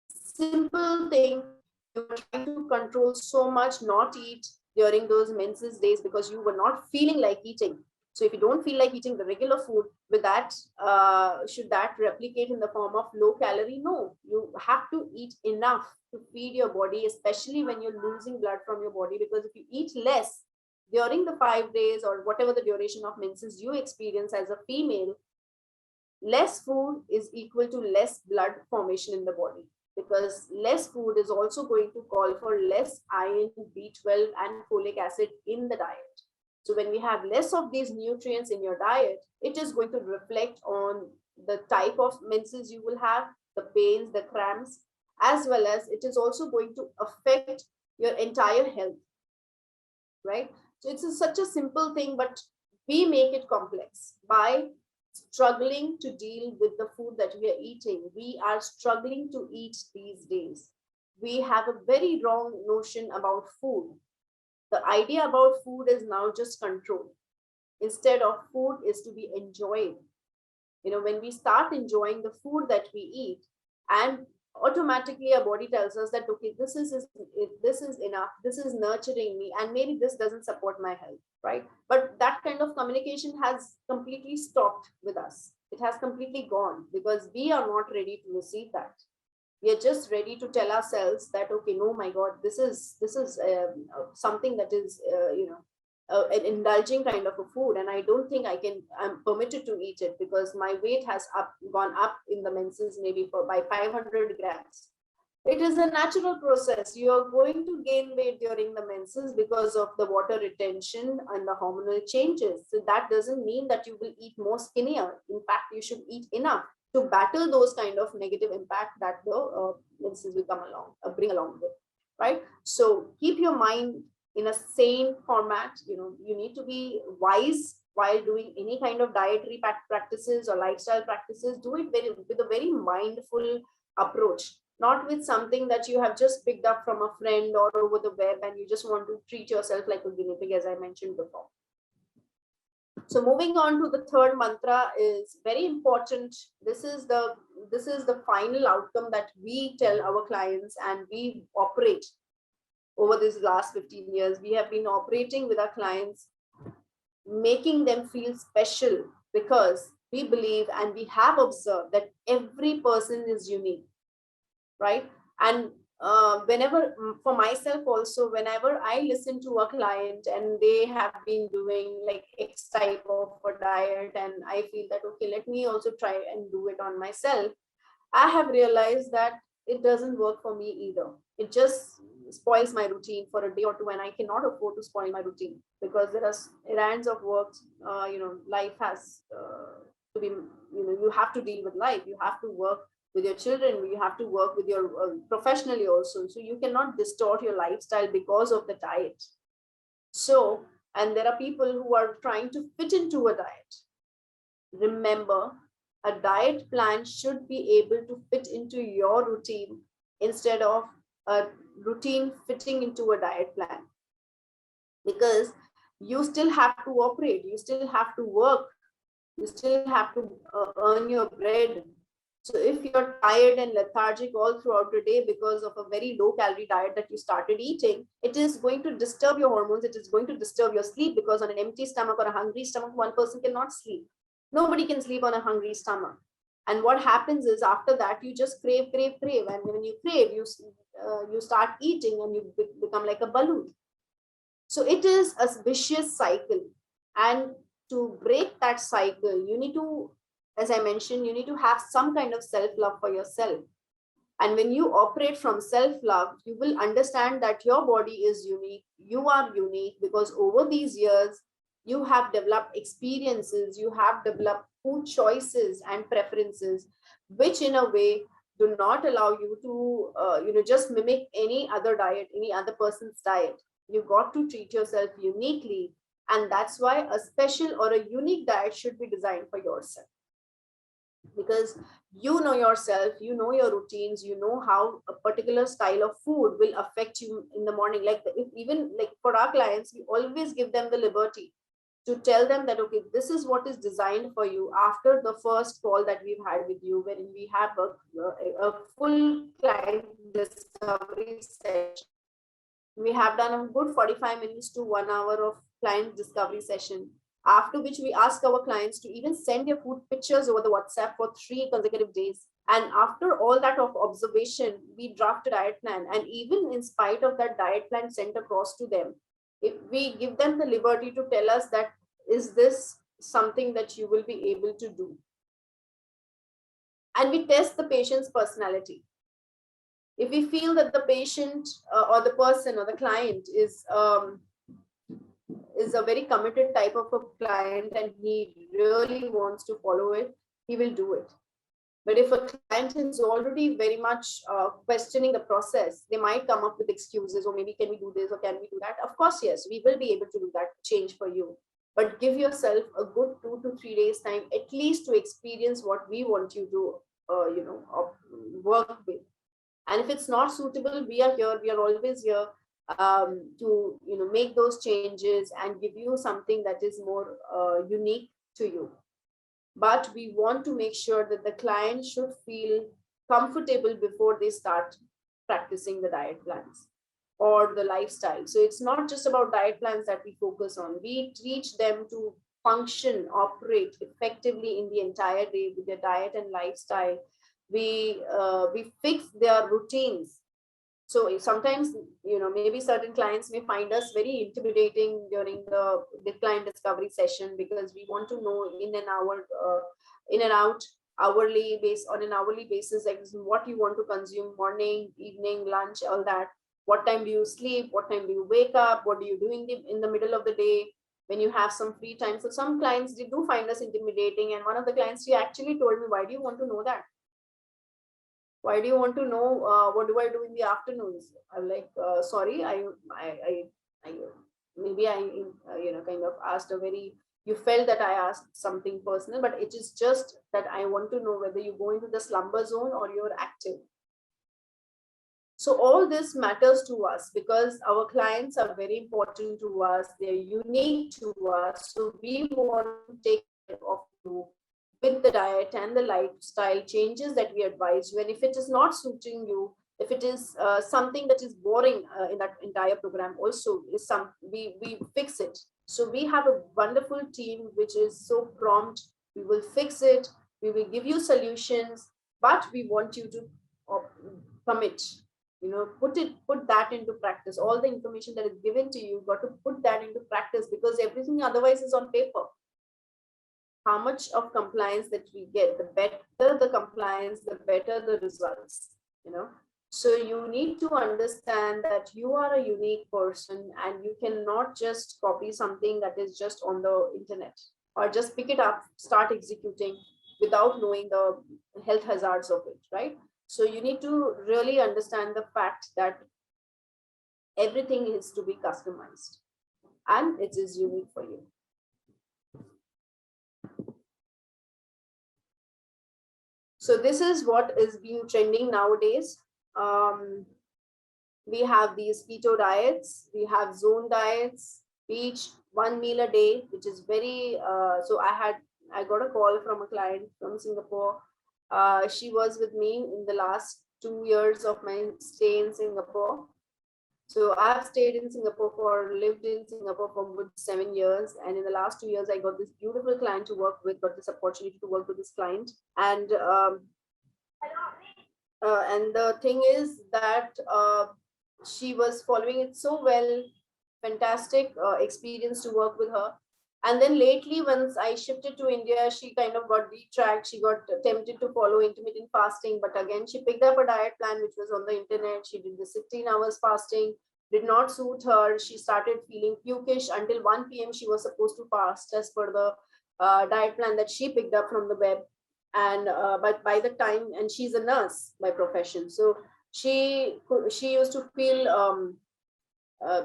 simple thing, you were trying to control so much, not eat during those menses days because you were not feeling like eating. So if you don't feel like eating the regular food, with that, should that replicate in the form of low calorie? No, you have to eat enough to feed your body, especially when you're losing blood from your body. Because if you eat less during the 5 days or whatever the duration of menses you experience as a female, less food is equal to less blood formation in the body, because less food is also going to call for less iron, B12 and folic acid in the diet. So when we have less of these nutrients in your diet, it is going to reflect on the type of menses you will have, the pains, the cramps, as well as it is also going to affect your entire health, right? So it's such a simple thing, but we make it complex by struggling to deal with the food that we are eating. We are struggling to eat these days. We have a very wrong notion about food. The idea about food is now just control. Instead of food is to be enjoyed. When we start enjoying the food that we eat, and automatically our body tells us that, okay, this is enough, this is nurturing me, and maybe this doesn't support my health, right? But that kind of communication has completely stopped with us. It has completely gone because we are not ready to receive that. We are just ready to tell ourselves that, okay, no, my God, this is something that is an indulging kind of a food, and I don't think I'm permitted to eat it because my weight has gone up in the menses maybe by 500 grams. It is a natural process. You are going to gain weight during the menses because of the water retention and the hormonal changes. So that doesn't mean that you will eat more skinnier. In fact, you should eat enough to battle those kind of negative impact that the menses will bring along with, right? So keep your mind in a sane format. You need to be wise while doing any kind of dietary practices or lifestyle practices. Do it with a very mindful approach, not with something that you have just picked up from a friend or over the web and you just want to treat yourself like a guinea pig, as I mentioned before. So moving on to the third mantra is very important. This is the final outcome that we tell our clients, and we operate over these last 15 years. We have been operating with our clients, making them feel special, because we believe and we have observed that every person is unique, right? And whenever, for myself also, whenever I listen to a client and they have been doing like X type of a diet, and I feel that, okay, let me also try and do it on myself, I have realized that it doesn't work for me either. It just spoils my routine for a day or two, and I cannot afford to spoil my routine because there are errands of work. Life has to be, you have to deal with life. You have to work with your children. You have to work with your professionally also. So you cannot distort your lifestyle because of the diet. So, and there are people who are trying to fit into a diet. Remember, a diet plan should be able to fit into your routine instead of a routine fitting into a diet plan, because you still have to operate, you still have to work, you still have to earn your bread. So if you're tired and lethargic all throughout the day because of a very low calorie diet that you started eating, it is going to disturb your hormones, it is going to disturb your sleep, because on an empty stomach or a hungry stomach, one person cannot sleep. Nobody can sleep on a hungry stomach. And what happens is, after that, you just crave. And when you crave, you start eating and you become like a balloon. So it is a vicious cycle. And to break that cycle, you need to, as I mentioned, you need to have some kind of self-love for yourself. And when you operate from self-love, you will understand that your body is unique. You are unique because over these years, you have developed experiences, you have developed food choices and preferences, which in a way do not allow you to, just mimic any other diet, any other person's diet. You got to treat yourself uniquely. And that's why a special or a unique diet should be designed for yourself, because you know yourself, you know your routines, you know how a particular style of food will affect you in the morning. Like even like for our clients, we always give them the liberty to tell them that, okay, this is what is designed for you after the first call that we've had with you, when we have a full client discovery session. We have done a good 45 minutes to 1 hour of client discovery session, after which we ask our clients to even send their food pictures over the WhatsApp for 3 consecutive days. And after all that of observation, we draft a diet plan. And even in spite of that diet plan sent across to them, if we give them the liberty to tell us that, is this something that you will be able to do? And we test the patient's personality. If we feel that the patient or the person or the client is a very committed type of a client and he really wants to follow it, he will do it. But if a client is already very much questioning the process, they might come up with excuses, or maybe can we do this or can we do that? Of course, yes, we will be able to do that change for you. But give yourself a good 2 to 3 days time, at least to experience what we want you to, work with. And if it's not suitable, we are here. We are always here to make those changes and give you something that is more unique to you. But we want to make sure that the client should feel comfortable before they start practicing the diet plans or the lifestyle. So it's not just about diet plans that we focus on. We teach them to function, operate effectively in the entire day with their diet and lifestyle. We fix their routines. So sometimes, maybe certain clients may find us very intimidating during the client discovery session, because we want to know in and out hourly base on an hourly basis, like what you want to consume, morning, evening, lunch, all that. What time do you sleep? What time do you wake up? What do you do in the middle of the day when you have some free time? So some clients, they do find us intimidating. And one of the clients, she actually told me, why do you want to know that? Why do you want to know what do I do in the afternoons? I'm like, sorry, I maybe I kind of asked a very, you felt that I asked something personal, but it is just that I want to know whether you go into the slumber zone or you're active. So all this matters to us because our clients are very important to us. They're unique to us. So we want to take care of you with the diet and the lifestyle changes that we advise you. And if it is not suiting you, if it is something that is boring in that entire program, also is we fix it. So we have a wonderful team which is so prompt. We will fix it. We will give you solutions, but we want you to commit. Put that into practice. All the information that is given to you, got to put that into practice, because everything otherwise is on paper. How much of compliance that we get, the better the compliance, the better the results, So you need to understand that you are a unique person and you cannot just copy something that is just on the internet, or just pick it up, start executing without knowing the health hazards of it, right? So you need to really understand the fact that everything is to be customized and it is unique for you. So this is what is being trending nowadays. We have these keto diets, we have zone diets, each 1 meal a day, which is very, so I got a call from a client from Singapore. She was with me in the last 2 years of my stay in Singapore. So I've lived in Singapore for good 7 years. And in the last 2 years, I got this beautiful client to work with, got this opportunity to work with this client. And the thing is that she was following it so well, fantastic experience to work with her. And then lately, once I shifted to India, she kind of got detracked. She got tempted to follow intermittent fasting. But again, she picked up a diet plan which was on the internet. She did the 16 hours fasting, did not suit her. She started feeling pukish until 1 p.m. She was supposed to fast as per the diet plan that she picked up from the web. And but by the time, and she's a nurse by profession, so she used to feel uh,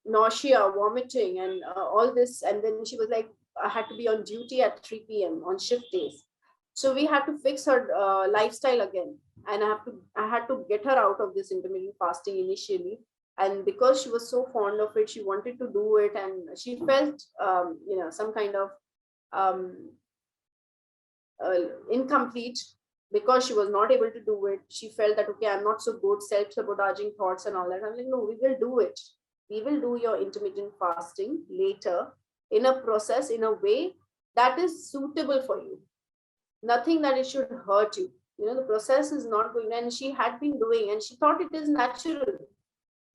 nausea, vomiting, and all this. And then she was like, I had to be on duty at 3 p.m. on shift days. So we had to fix her lifestyle again. And I had to get her out of this intermittent fasting initially. And because she was so fond of it, she wanted to do it. And she felt, some kind of incomplete because she was not able to do it. She felt that, okay, I'm not so good, self-sabotaging thoughts and all that. I'm like, no, we will do it. We will do your intermittent fasting later in a process, in a way that is suitable for you. Nothing that it should hurt you. The process is not going, and she had been doing, and she thought it is natural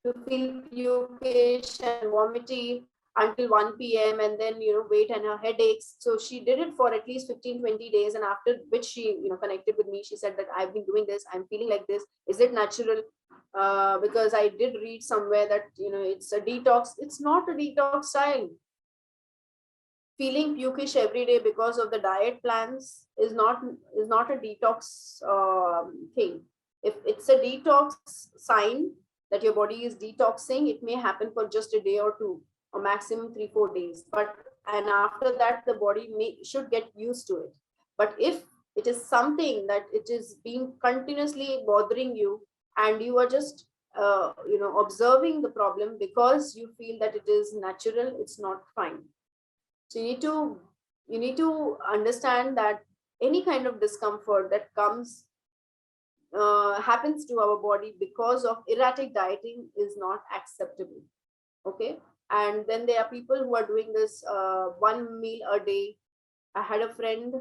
to feel pukish and vomity until 1 p.m. and then, wait, and her headaches. So she did it for at least 15-20 days. And after which she, connected with me. She said that I've been doing this. I'm feeling like this. Is it natural? Because I did read somewhere that, it's a detox. It's not a detox style. Feeling pukish every day because of the diet plans is not a detox thing. If it's a detox sign that your body is detoxing, it may happen for just a day or two, or maximum 3-4 days. And after that, the body should get used to it. But if it is something that it is being continuously bothering you, and you are just observing the problem because you feel that it is natural, it's not fine. So you need to understand that any kind of discomfort that comes happens to our body because of erratic dieting is not acceptable. Okay. And then there are people who are doing this one meal a day. I have a friend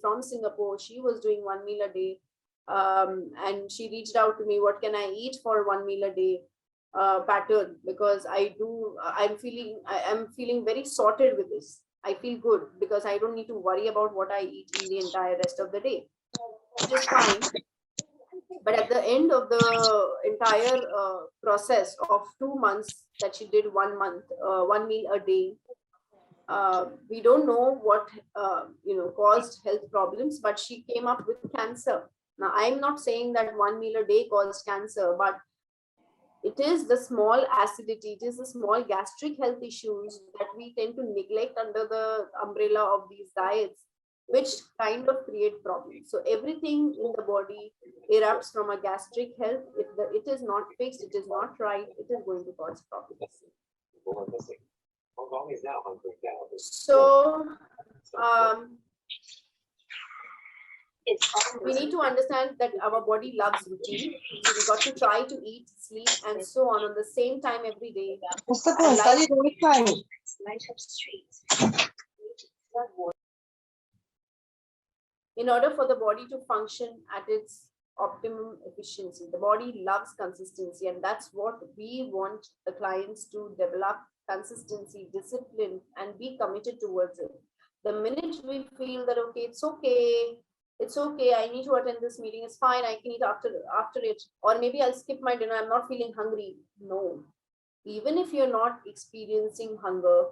from Singapore. She was doing 1 meal a day. And she reached out to me, what can I eat for 1 meal a day pattern? Because I'm feeling very sorted with this. I feel good because I don't need to worry about what I eat in the entire rest of the day, which is fine. But at the end of the entire process of 2 months that she did 1 month, 1 meal a day, we don't know what caused health problems, but she came up with cancer. Now, I'm not saying that 1 meal a day caused cancer, but it is the small acidity, it is the small gastric health issues that we tend to neglect under the umbrella of these diets, which kind of create problems. So everything in the body erupts from a gastric health. If it is not fixed, it is not right, it is going to cause problems. So we need to understand that our body loves routine. So we got to try to eat, sleep, and so on the same time every day. In order for the body to function at its optimum efficiency, the body loves consistency, and that's what we want the clients to develop: consistency, discipline, and be committed towards it. The minute we feel that, okay, it's okay, I need to attend this meeting, it's fine, I can eat after it, or maybe I'll skip my dinner, I'm not feeling hungry. No, even if you're not experiencing hunger,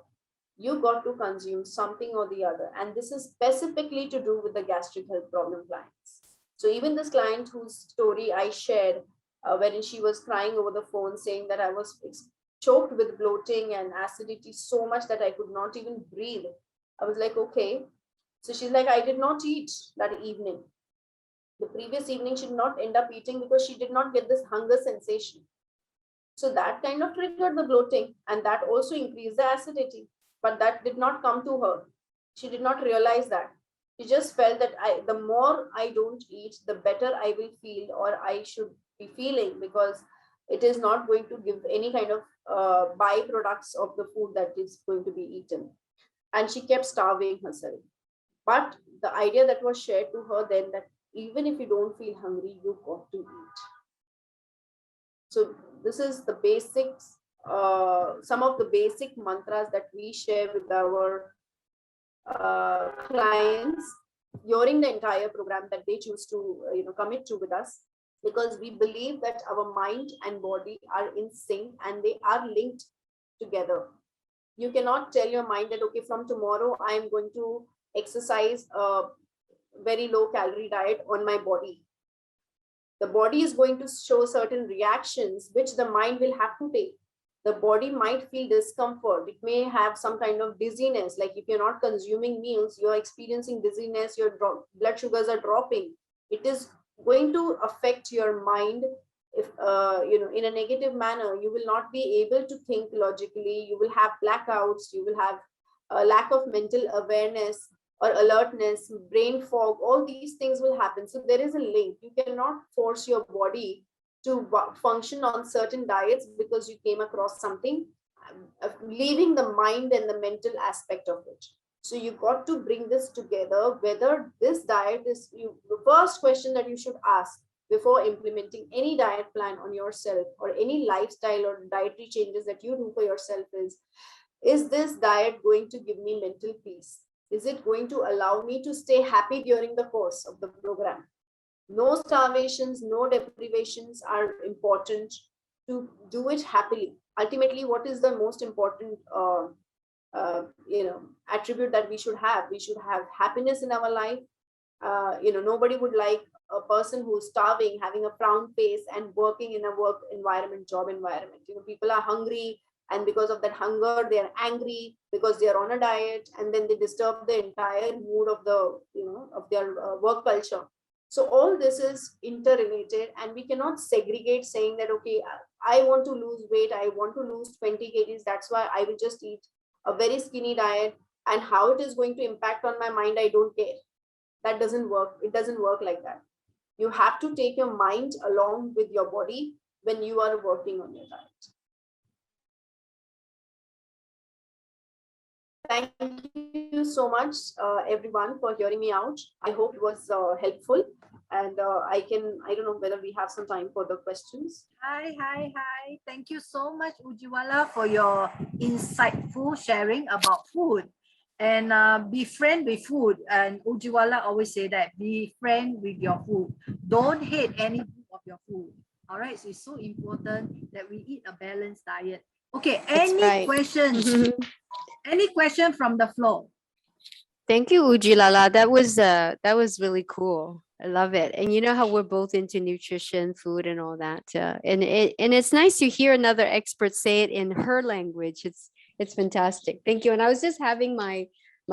you got to consume something or the other. And this is specifically to do with the gastric health problem clients. So even this client whose story I shared, wherein she was crying over the phone saying that I was choked with bloating and acidity so much that I could not even breathe. I was like, okay. So she's like, I did not eat that evening. The previous evening, she did not end up eating because she did not get this hunger sensation. So that kind of triggered the bloating, and that also increased the acidity. But that did not come to her. She did not realize that. She just felt that the more I don't eat, the better I will feel, or I should be feeling, because it is not going to give any kind of byproducts of the food that is going to be eaten. And she kept starving herself. But the idea that was shared to her then, that even if you don't feel hungry, you got to eat. So this is the basics some of the basic mantras that we share with our clients during the entire program that they choose to commit to with us, because we believe that our mind and body are in sync and they are linked together. You cannot tell your mind that, okay, from tomorrow I am going to exercise a very low calorie diet on my body. The body is going to show certain reactions which the mind will have to take. The body might feel discomfort. It may have some kind of dizziness. Like if you're not consuming meals, you're experiencing dizziness, your blood sugars are dropping. It is going to affect your mind. If in a negative manner, you will not be able to think logically. You will have blackouts. You will have a lack of mental awareness or alertness, brain fog. All these things will happen. So there is a link. You cannot force your body to function on certain diets because you came across something, leaving the mind and the mental aspect of it. So you got to bring this together, whether this diet is the first question that you should ask before implementing any diet plan on yourself or any lifestyle or dietary changes that you do for yourself is this diet going to give me mental peace? Is it going to allow me to stay happy during the course of the program? No starvations, no deprivations are important to do it happily. Ultimately, what is the most important attribute that we should have? We should have happiness in our life. Nobody would like a person who's starving, having a frown face and working in a work environment, job environment. People are hungry, and because of that hunger they are angry because they are on a diet, and then they disturb the entire mood of the of their work culture. So all this is interrelated, and we cannot segregate saying that, okay, I want to lose weight, I want to lose 20 kgs, that's why I will just eat a very skinny diet, and how it is going to impact on my mind, I don't care. That doesn't work. It doesn't work like that. You have to take your mind along with your body when you are working on your diet. Thank you so much, everyone, for hearing me out. I hope it was helpful. And I don't know whether we have some time for the questions. Hi. Thank you so much, Ujjwala, for your insightful sharing about food. And be friend with food. And Ujjwala always say that, be friend with your food. Don't hate any of your food. All right, so it's so important that we eat a balanced diet. Okay, any questions? Any question from the floor? Thank you, Ujjwala. That was really cool. I love it. And you know how we're both into nutrition, food, and all that. And it's nice to hear another expert say it in her language. It's fantastic. Thank you. And I was just having my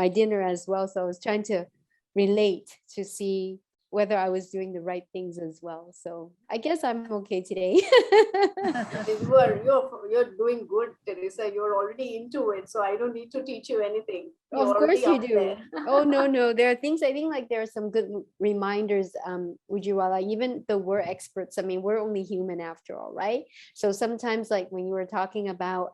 dinner as well, so I was trying to relate to see whether I was doing the right things as well. So I guess I'm okay today. You're doing good, Teresa. You're already into it, so I don't need to teach you anything. You're of course you up do. there. Oh no, there are things, I think, like there are some good reminders, Ujjwala, even though we're experts. I mean, we're only human after all, right? So sometimes, like when you were talking about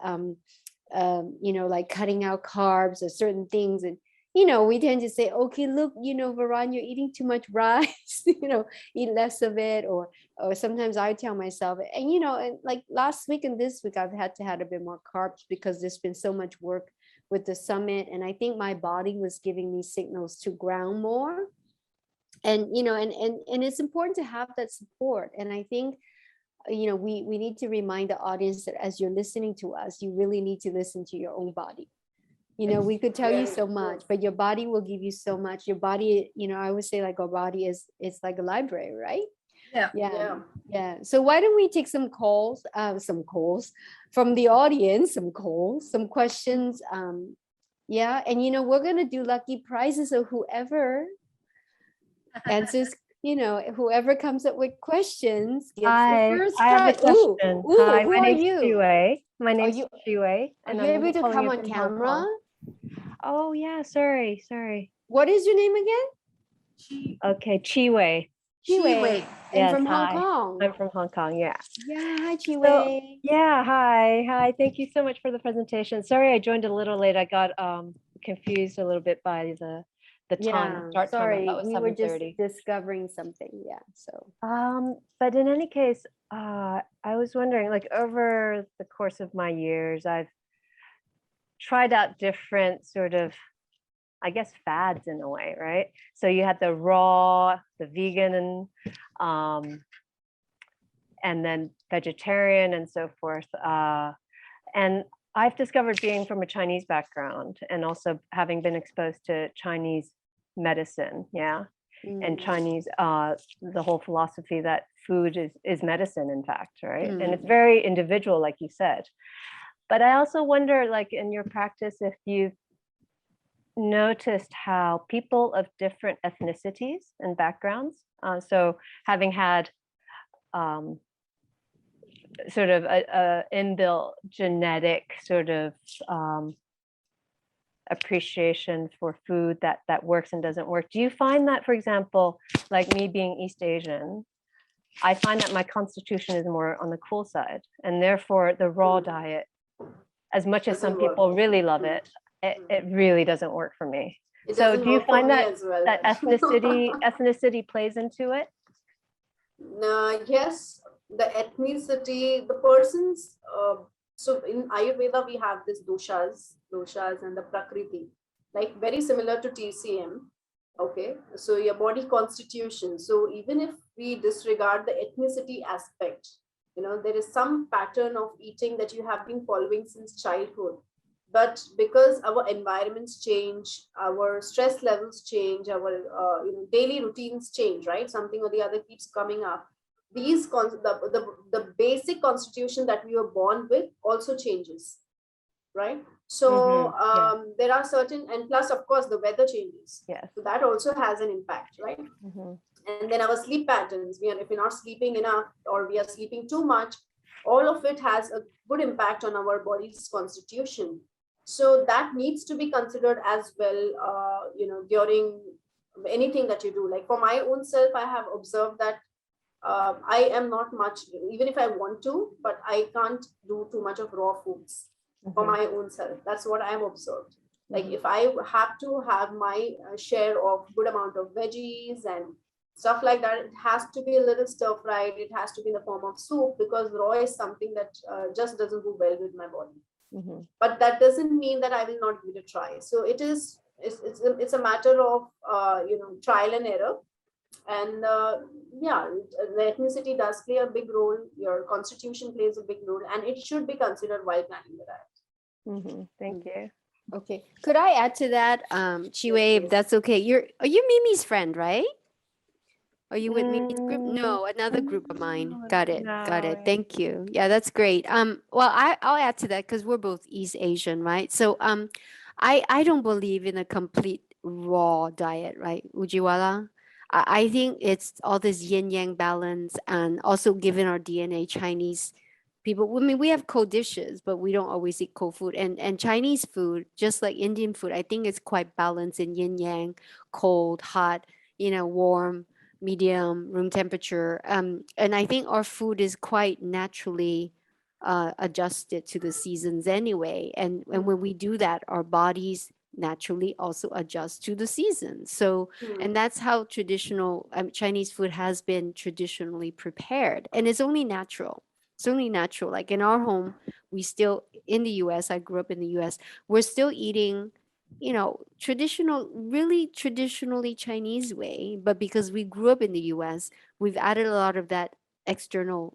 like cutting out carbs or certain things, and we tend to say, okay, look, Varan, you're eating too much rice, eat less of it. Or sometimes I tell myself, and and like last week and this week, I've had to have a bit more carbs because there's been so much work with the summit. And I think my body was giving me signals to ground more. And, and it's important to have that support. And I think, we need to remind the audience that as you're listening to us, you really need to listen to your own body. We could tell you so much, but your body will give you so much. Your body, I always say, like, our body it's like a library, right? Yeah. So why don't we take some calls from the audience, some questions. And we're gonna do lucky prizes. So whoever answers, whoever comes up with questions gets the first I have a prize. question. Hi, Who my are name's you? Chiwei. My name's you- Chiwei. Are you able to come on camera? Oh yeah, sorry. What is your name again? Okay, Chiwei. Chiwei. And Yes, from Hong hi. Kong. I'm from Hong Kong, yeah. Yeah, hi Chiwei. Yeah, hi. Thank you so much for the presentation. Sorry I joined a little late. I got confused a little bit by the time Yeah, starts from sorry, about we were just 7:30. discovering something. Yeah, so. But in any case, I was wondering, like over the course of my years, I've tried out different sort of, I guess, fads in a way, right? So you had the raw, the vegan, and then vegetarian and so forth. And I've discovered, being from a Chinese background and also having been exposed to Chinese medicine, yeah, and Chinese, the whole philosophy that food is medicine, in fact, right? And it's very individual, like you said. But I also wonder, like in your practice, if you've noticed how people of different ethnicities and backgrounds, so having had sort of a inbuilt genetic sort of appreciation for food that works and doesn't work. Do you find that, for example, like me being East Asian, I find that my constitution is more on the cool side, and therefore the raw diet, as much as some Doesn't work. people really love it, it really doesn't work for me. It So doesn't do you work for find me that as well. that ethnicity plays into it? Yes, the ethnicity, the persons. So in Ayurveda, we have this doshas and the prakriti, like very similar to TCM. Okay, so your body constitution. So even if we disregard the ethnicity aspect, there is some pattern of eating that you have been following since childhood. But because our environments change, our stress levels change, our daily routines change, right? Something or the other keeps coming up. The basic constitution that we were born with also changes, right? So Yeah. there are certain, and plus of course the weather changes. Yes. So that also has an impact, right? And then our sleep patterns, if we're not sleeping enough or we are sleeping too much, all of it has a good impact on our body's constitution. So that needs to be considered as well, during anything that you do. Like for my own self, I have observed that I am not much, even if I want to, but I can't do too much of raw foods for my own self. That's what I have observed. Like if I have to have my share of good amount of veggies and stuff like that, it has to be a little stir fried. It has to be in the form of soup, because raw is something that just doesn't go well with my body. But that doesn't mean that I will not give it a try. So it's a matter of trial and error. And the ethnicity does play a big role. Your constitution plays a big role, and it should be considered while planning the diet. Thank you. Okay, could I add to that, Chiwei, if that's okay? Are you Mimi's friend, right? Are you with Mimi's group? No, another group of mine. Got it. Thank you. Yeah, that's great. Well, I'll add to that because we're both East Asian, right? So I don't believe in a complete raw diet, right, Ujjwala? I think it's all this yin yang balance, and also given our DNA, Chinese people, I mean, we have cold dishes, but we don't always eat cold food. And Chinese food, just like Indian food, I think it's quite balanced in yin yang, cold, hot, warm, medium, room temperature. And I think our food is quite naturally adjusted to the seasons anyway. And when we do that, our bodies naturally also adjust to the seasons. So, and that's how traditional Chinese food has been traditionally prepared. And it's only natural. It's only natural. Like in our home, we still, in the US, I grew up in the US, we're still eating, really traditionally Chinese way. But because we grew up in the US, we've added a lot of that external,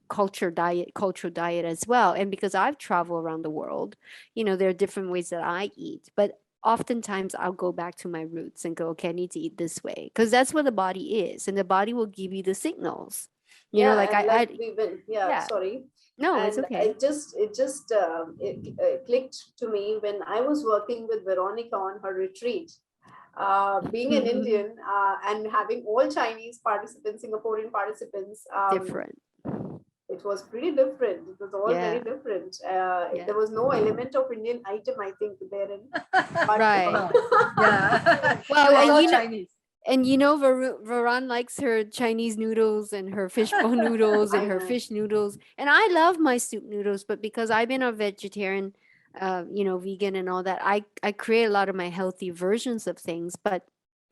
cultural diet as well. And because I've traveled around the world, there are different ways that I eat. But oftentimes I'll go back to my roots and go, okay, I need to eat this way, because that's what the body is, and the body will give you the signals. Sorry. No, And it's okay. it clicked to me when I was working with Veronica on her retreat. Being an Indian and having all Chinese participants, Singaporean participants, Different. It was pretty different. It was all very different. There was no element of Indian item, I think, therein. But, Right. Yeah. Well, and Chinese. Veron likes her Chinese noodles and her fishbone noodles and her fish noodles. And I love my soup noodles, but because I've been a vegetarian vegan and all that, I create a lot of my healthy versions of things, but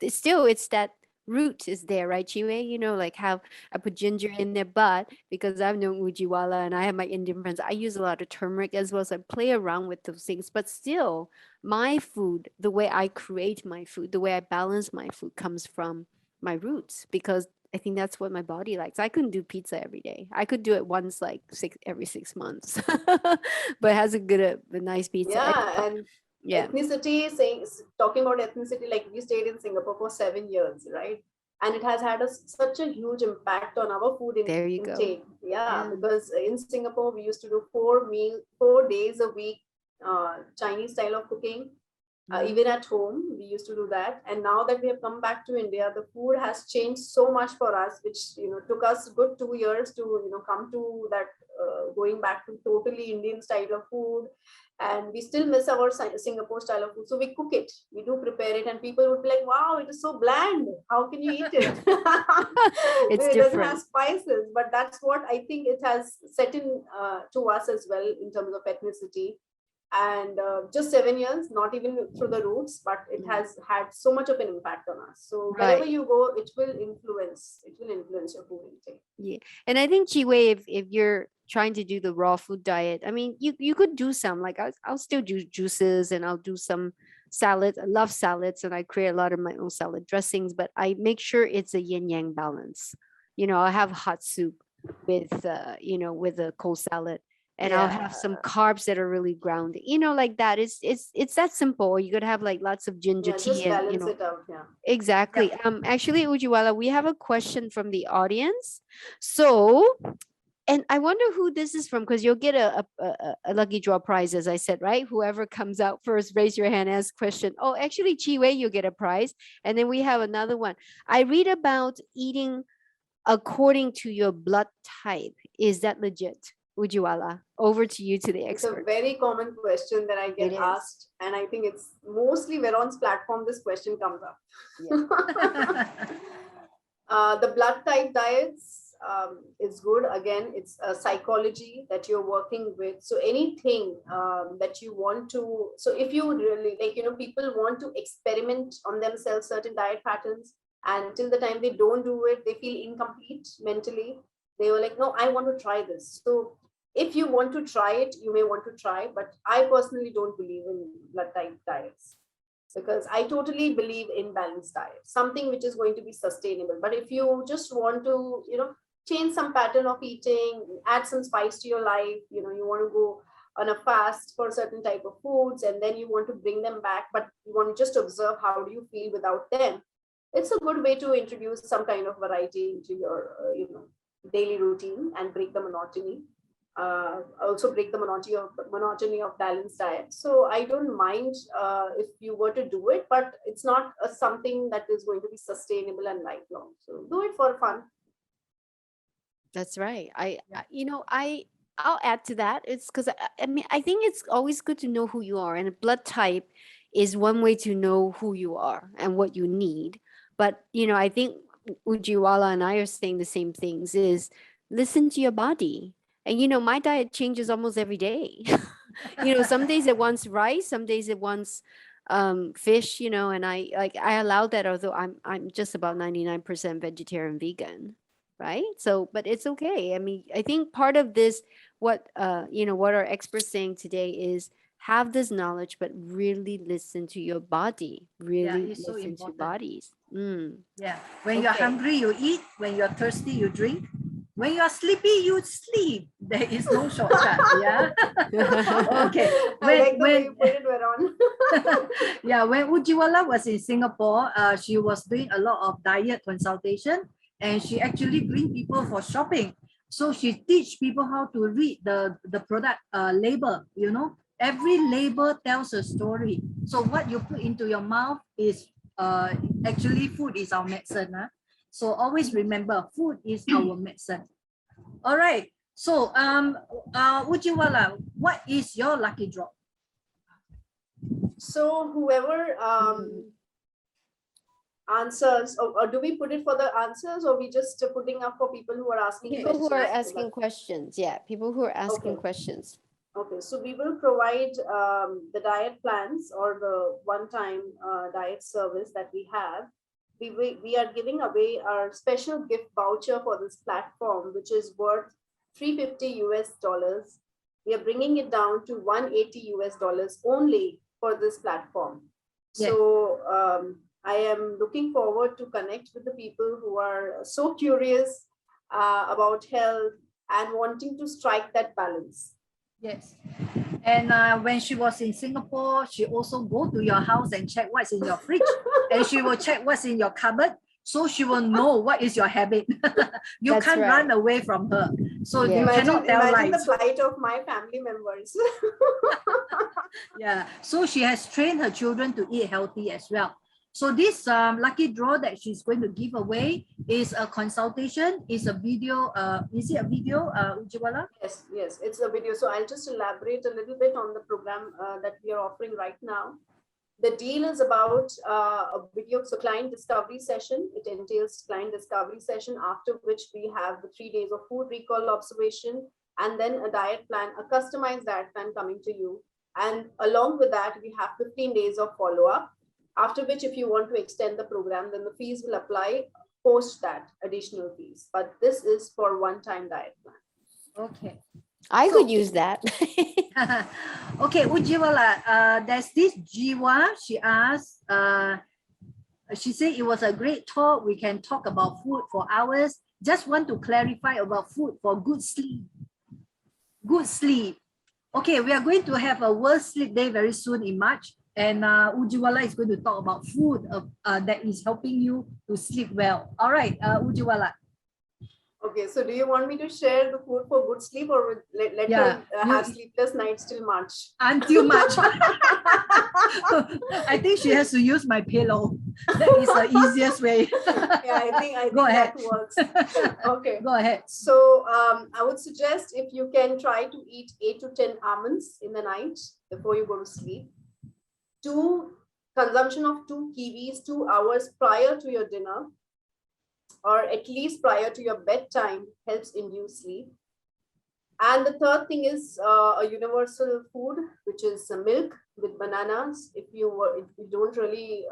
it's that root is there, right, Chiwe? Like how I put ginger in there, but because I've known Ujjwala and I have my Indian friends, I use a lot of turmeric as well. So I play around with those things, but still my food, the way I create my food, the way I balance my food comes from my roots, because I think that's what my body likes. I couldn't do pizza every day. I could do it once, like every 6 months, but it has a nice pizza. Yeah, and Yeah. ethnicity, talking about ethnicity, like we stayed in Singapore for 7 years, right? And it has had such a huge impact on our food There you go. intake. Yeah, Yeah. because in Singapore we used to do 4 days a week, Chinese style of cooking. Even at home, we used to do that. And now that we have come back to India, the food has changed so much for us, which took us good 2 years to come to that, going back to totally Indian style of food. And we still miss our Singapore style of food, so we cook it, we do prepare it, and people would be like, "Wow, it is so bland. How can you eat it?" It's It doesn't have different. spices, but that's what I think it has set in to us as well in terms of ethnicity. And just 7 years, not even through the roots, but it has had so much of an impact on us. So wherever Right. you go, it will influence your food intake. Yeah. And I think, Chiwe, if you're trying to do the raw food diet, I mean, you could do some, like I'll still do juices and I'll do some salads. I love salads and I create a lot of my own salad dressings, but I make sure it's a yin yang balance. I have hot soup with with a cold salad, and I'll have some carbs that are really grounded, like that. It's that simple. You could have like lots of ginger Yeah, tea just and balance it out. Yeah. exactly. Actually, Ujjwala, we have a question from the audience. So, and I wonder who this is from, because you'll get a lucky draw prize, as I said, right? Whoever comes out first, raise your hand, ask question. Oh, actually, Chiwe, you get a prize. And then we have another one. I read about eating according to your blood type. Is that legit? Ujjwala, over to you, to the It's a expert. very common question that I It get is. asked, and I think it's mostly Veron's platform this question comes up. The blood type diets is good. Again, it's a psychology that you're working with. So anything that you want to, so if you really people want to experiment on themselves certain diet patterns, and till the time they don't do it, they feel incomplete mentally. They were like, no, I want to try this. So if you want to try it, you may want to try, but I personally don't believe in blood type diets, because I totally believe in balanced diet, something which is going to be sustainable. But if you just want to, change some pattern of eating, add some spice to your life, you want to go on a fast for certain type of foods, and then you want to bring them back, but you want to just observe how do you feel without them. It's a good way to introduce some kind of variety into your, daily routine and break the monotony. Also break the monotony of balanced diet. So I don't mind if you were to do it, but it's not something that is going to be sustainable and lifelong. So do it for fun. That's right. I'll add to that. It's because I mean, I think it's always good to know who you are, and a blood type is one way to know who you are and what you need. But I think Ujjwala and I are saying the same things: is listen to your body. And my diet changes almost every day. Some days it wants rice, some days it wants fish. And I allow that, although I'm just about 99% vegetarian vegan, right? So, but it's okay. I mean, I think part of this, what what our experts saying today is, have this knowledge, but really listen to your body. Really it's so listen to important. bodies. Yeah, when you're Okay. hungry, you eat. When you're thirsty, you drink. When you're sleepy, you sleep. There is no shortcut. Yeah. Okay. I like the way you put it, Veron. Yeah, when Ujjwala was in Singapore, she was doing a lot of diet consultation, and she actually bring people for shopping. So she teach people how to read the product label. Every label tells a story. So what you put into your mouth is actually food is our medicine. So always remember, food is our medicine. All right. So Ujjwala, what is your lucky draw? So whoever answers, or do we put it for the answers, or we just putting up for people who are asking People who questions? are asking questions. Yeah, people who are asking Okay. questions. Okay, so we will provide the diet plans or the one-time diet service that we have. We are giving away our special gift voucher for this platform, which is worth $350. We are bringing it down to $180 only for this platform. Yes. So I am looking forward to connect with the people who are so curious about health and wanting to strike that balance. Yes. And when she was in Singapore, she also go to your house and check what's in your fridge, and she will check what's in your cupboard, so she will know what is your habit. You That's can't right. run away from her, so Yeah. you cannot tell Imagine the lies. plight of my family members. Yeah, so she has trained her children to eat healthy as well. So this lucky draw that she's going to give away is a consultation, is a video. Is it a video, Ujjwala? Yes, yes, it's a video. So I'll just elaborate a little bit on the program that we are offering right now. The deal is about a video, so client discovery session. It entails client discovery session, after which we have the 3 days of food recall observation, and then a diet plan, a customized diet plan coming to you. And along with that, we have 15 days of follow-up, after which if you want to extend the program, then the fees will apply post that additional fees. But this is for one-time diet plan. Okay. I So- could use that. Okay, Ujjwala, there's this Jiwa, she asked, she said it was a great talk. We can talk about food for hours. Just want to clarify about food for good sleep. Good sleep. Okay, we are going to have a World Sleep Day very soon in March. And Ujjwala is going to talk about food that is helping you to sleep well. All right, Ujjwala. Okay, so do you want me to share the food for good sleep, or let Yeah, her have sleepless nights till March? Until March. I think she has to use my pillow. That is the easiest way. Yeah, I think Go ahead. that works. Okay. Go ahead. So I would suggest if you can try to eat 8 to 10 almonds in the night before you go to sleep. Consumption of 2 kiwis 2 hours prior to your dinner, or at least prior to your bedtime, helps induce sleep. And the third thing is a universal food, which is milk with bananas. If you don't really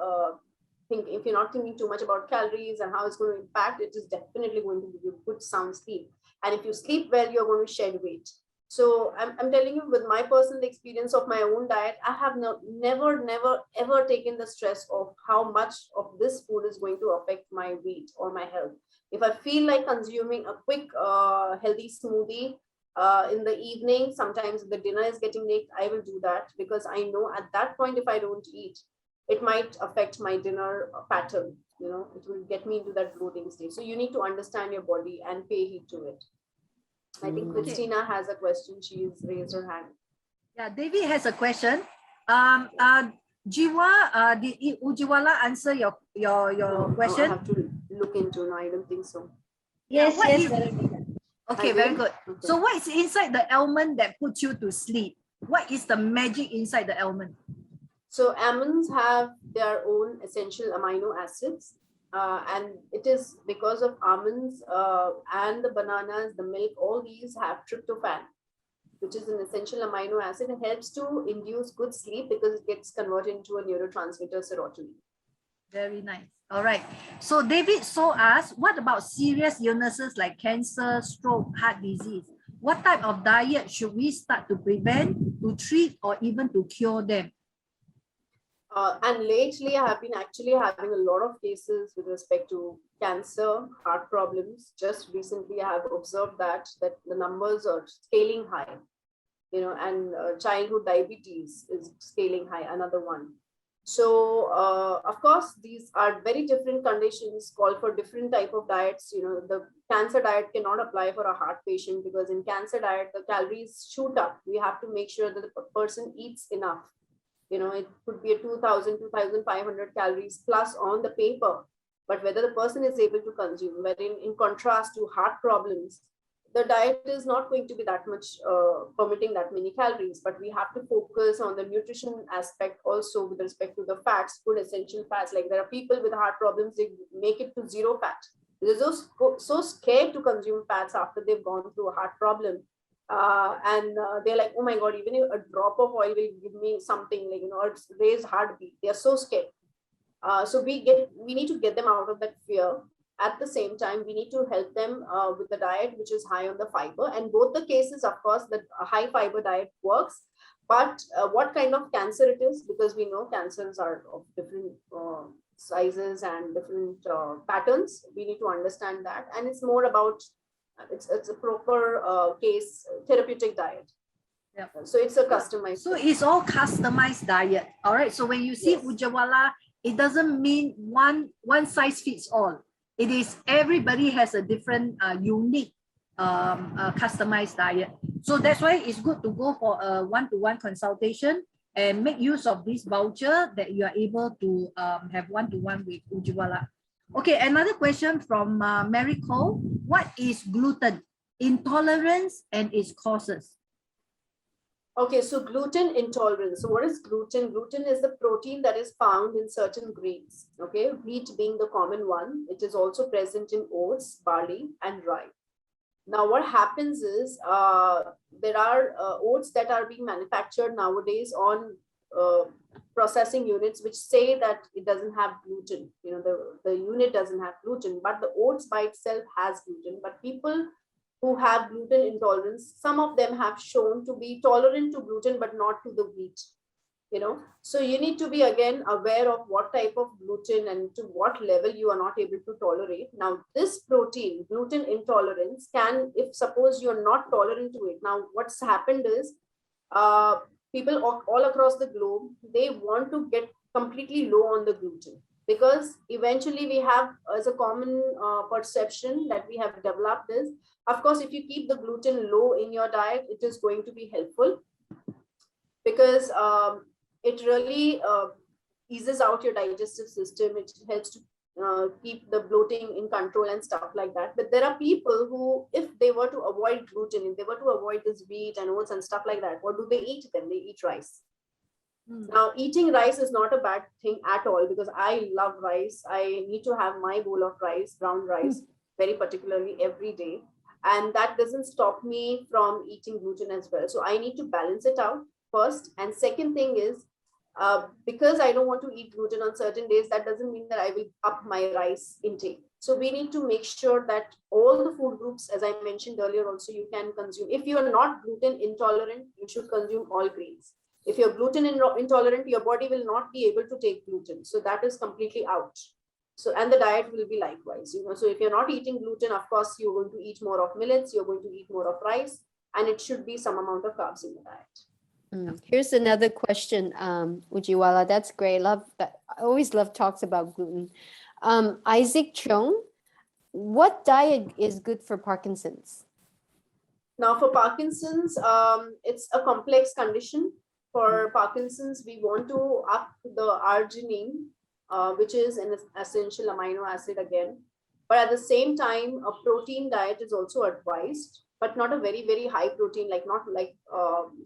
if you're not thinking too much about calories and how it's going to impact, it is definitely going to give you good sound sleep. And if you sleep well, you're going to shed weight. So I'm telling you, with my personal experience of my own diet, I have never, ever taken the stress of how much of this food is going to affect my weight or my health. If I feel like consuming a quick, healthy smoothie in the evening, sometimes the dinner is getting late, I will do that, because I know at that point, if I don't eat, it might affect my dinner pattern. You know, it will get me into that bloating state. So you need to understand your body and pay heed to it. I think Okay. Christina has a question. She's raised her hand. Yeah, David has a question. Jiwa, did Ujjwala answer your No, I question? have to look into. No, I don't think so. Yes, Yes, yes. very good. Okay, I very did? good. Okay. So what is inside the almond that puts you to sleep? What is the magic inside the almond? So almonds have their own essential amino acids. And it is because of almonds and the bananas, the milk, all these have tryptophan, which is an essential amino acid. It helps to induce good sleep because it gets converted into a neurotransmitter, serotonin. Very nice. All right. So David so asked, what about serious illnesses like cancer, stroke, heart disease? What type of diet should we start to prevent, to treat, or even to cure them? And lately, I have been actually having a lot of cases with respect to cancer, heart problems. Just recently, I have observed that the numbers are scaling high, you know, and childhood diabetes is scaling high, another one. So, of course, these are very different conditions, call for different type of diets. You know, the cancer diet cannot apply for a heart patient, because in cancer diet, the calories shoot up. We have to make sure that the person eats enough. You know, it could be a 2,000, 2,500 calories plus on the paper, but whether the person is able to consume, wherein in contrast to heart problems, the diet is not going to be that much permitting that many calories, but we have to focus on the nutrition aspect also with respect to the fats, good essential fats. Like there are people with heart problems, they make it to 0 fat. They're so scared to consume fats after they've gone through a heart problem. They're like, oh my God, even if a drop of oil will give me something like, it's raised heartbeat. They're so scared. So we need to get them out of that fear. At the same time, we need to help them with the diet, which is high on the fiber. And both the cases, of course, the high fiber diet works. But what kind of cancer it is, because we know cancers are of different sizes and different patterns. We need to understand that. And it's more about, it's a proper case therapeutic diet. Yeah. So it's a customized. So it's all customized diet. All right. So when you see Yes. Ujjwala, it doesn't mean one size fits all. It is everybody has a different unique customized diet. So that's why it's good to go for a one-to-one consultation and make use of this voucher that you are able to have one-to-one with Ujjwala. Okay, another question from Mary Cole. What is gluten intolerance and its causes? Okay, so gluten intolerance. So what is gluten? Gluten is the protein that is found in certain grains. Okay, wheat being the common one. It is also present in oats, barley, and rye. Now, what happens is there are oats that are being manufactured nowadays on processing units which say that it doesn't have gluten. The unit doesn't have gluten, but the oats by itself has gluten. But people who have gluten intolerance, some of them have shown to be tolerant to gluten, but not to the wheat. So you need to be again aware of what type of gluten and to what level you are not able to tolerate. Now, this protein, gluten intolerance, can, if suppose you're not tolerant to it. Now, what's happened is people all across the globe, they want to get completely low on the gluten, because eventually we have as a common perception that we have developed is, of course, if you keep the gluten low in your diet, it is going to be helpful, because it really eases out your digestive system. It helps to keep the bloating in control and stuff like that. But there are people who, if they were to avoid gluten, if they were to avoid this wheat and oats and stuff like that, what do they eat then? They eat rice. Now, eating rice is not a bad thing at all, because I love rice. I need to have my bowl of rice, brown rice, very particularly every day. And that doesn't stop me from eating gluten as well. So I need to balance it out first. And second thing is, because I don't want to eat gluten on certain days, that doesn't mean that I will up my rice intake. So we need to make sure that all the food groups, as I mentioned earlier, also you can consume. If you are not gluten intolerant, you should consume all grains. If you're gluten intolerant, your body will not be able to take gluten. So that is completely out. So, and the diet will be likewise, so if you're not eating gluten, of course, you're going to eat more of millets, you're going to eat more of rice, and it should be some amount of carbs in the diet. Here's another question, Ujjwala. That's great. Love that. I always love talks about gluten. Isaac Chung, what diet is good for Parkinson's? Now, for Parkinson's, it's a complex condition. For Parkinson's, we want to up the arginine, which is an essential amino acid again. But at the same time, a protein diet is also advised, but not a very, very high protein, not like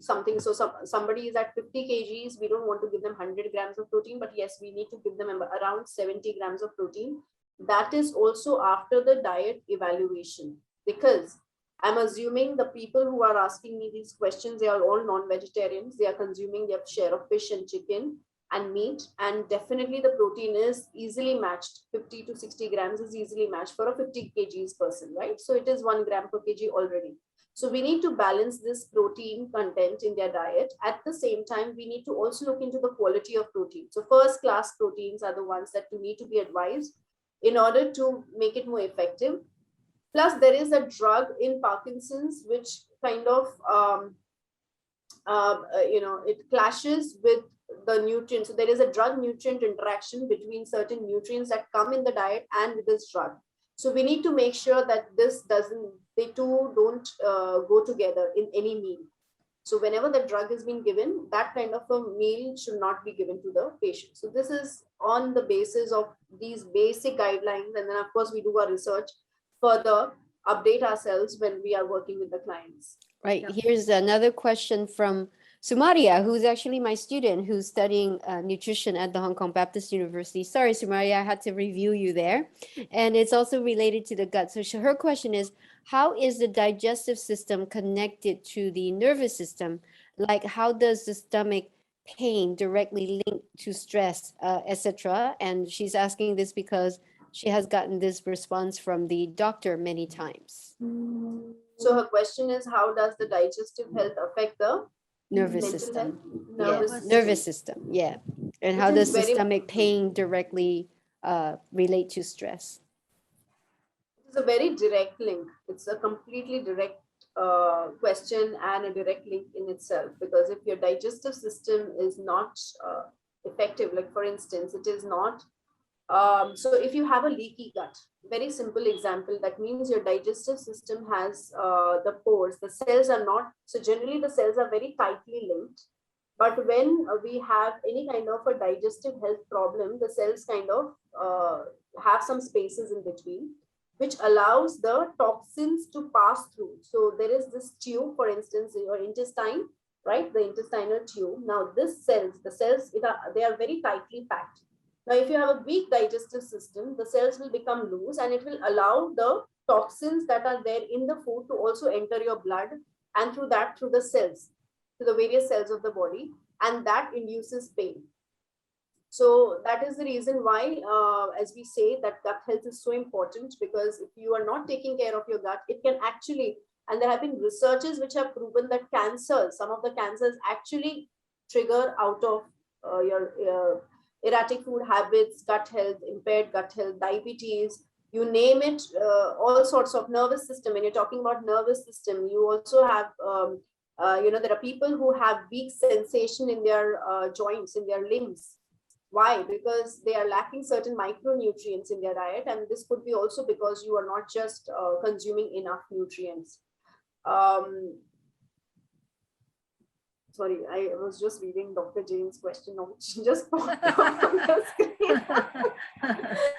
something. So somebody is at 50 kgs, we don't want to give them 100 grams of protein, but yes, we need to give them around 70 grams of protein. That is also after the diet evaluation, because I'm assuming the people who are asking me these questions, they are all non-vegetarians. They are consuming their share of fish and chicken and meat, and definitely the protein is easily matched. 50 to 60 grams is easily matched for a 50 kgs person, right? So it is 1 gram per kg already. So we need to balance this protein content in their diet. At the same time, we need to also look into the quality of protein. So first class proteins are the ones that you need to be advised in order to make it more effective. Plus, there is a drug in Parkinson's which kind of, it clashes with the nutrients. So there is a drug nutrient interaction between certain nutrients that come in the diet and with this drug. So we need to make sure that they two don't go together in any meal. So whenever the drug is being given, that kind of a meal should not be given to the patient. So this is on the basis of these basic guidelines. And then of course we do our research, further update ourselves when we are working with the clients. Right. Yeah. Here's another question from Sumaria, who's actually my student who's studying nutrition at the Hong Kong Baptist University. Sorry, Sumaria, I had to review you there. And it's also related to the gut. So her question is, how is the digestive system connected to the nervous system? Like, how does the stomach pain directly link to stress, etc.? And she's asking this because she has gotten this response from the doctor many times. So her question is, how does the digestive health affect the Nervous mental system. health? Yes, nervous system. Yeah. And Which how is does the very- stomach pain directly relate to stress? It's a very direct link. It's a completely direct question and a direct link in itself, because if your digestive system is not effective, like for instance, it is not, so if you have a leaky gut, very simple example, that means your digestive system has the pores, the cells are not, so generally the cells are very tightly linked. But when we have any kind of a digestive health problem, the cells kind of have some spaces in between, which allows the toxins to pass through. So there is this tube, for instance, in your intestine, right? The intestinal tube. Now this cells, the cells, they are very tightly packed. Now, if you have a weak digestive system, the cells will become loose and it will allow the toxins that are there in the food to also enter your blood, and through that, through the cells, to the various cells of the body, and that induces pain. So that is the reason why, as we say, that gut health is so important, because if you are not taking care of your gut, it can actually, and there have been researches which have proven that cancers, some of the cancers actually trigger out of your erratic food habits, gut health, impaired gut health, diabetes, you name it, all sorts of nervous system. When you're talking about nervous system, you also have, there are people who have weak sensation in their joints, in their limbs. Why? Because they are lacking certain micronutrients in their diet, and this could be also because you are not just consuming enough nutrients. Sorry, I was just reading Dr. Jane's question, which just popped up on the screen.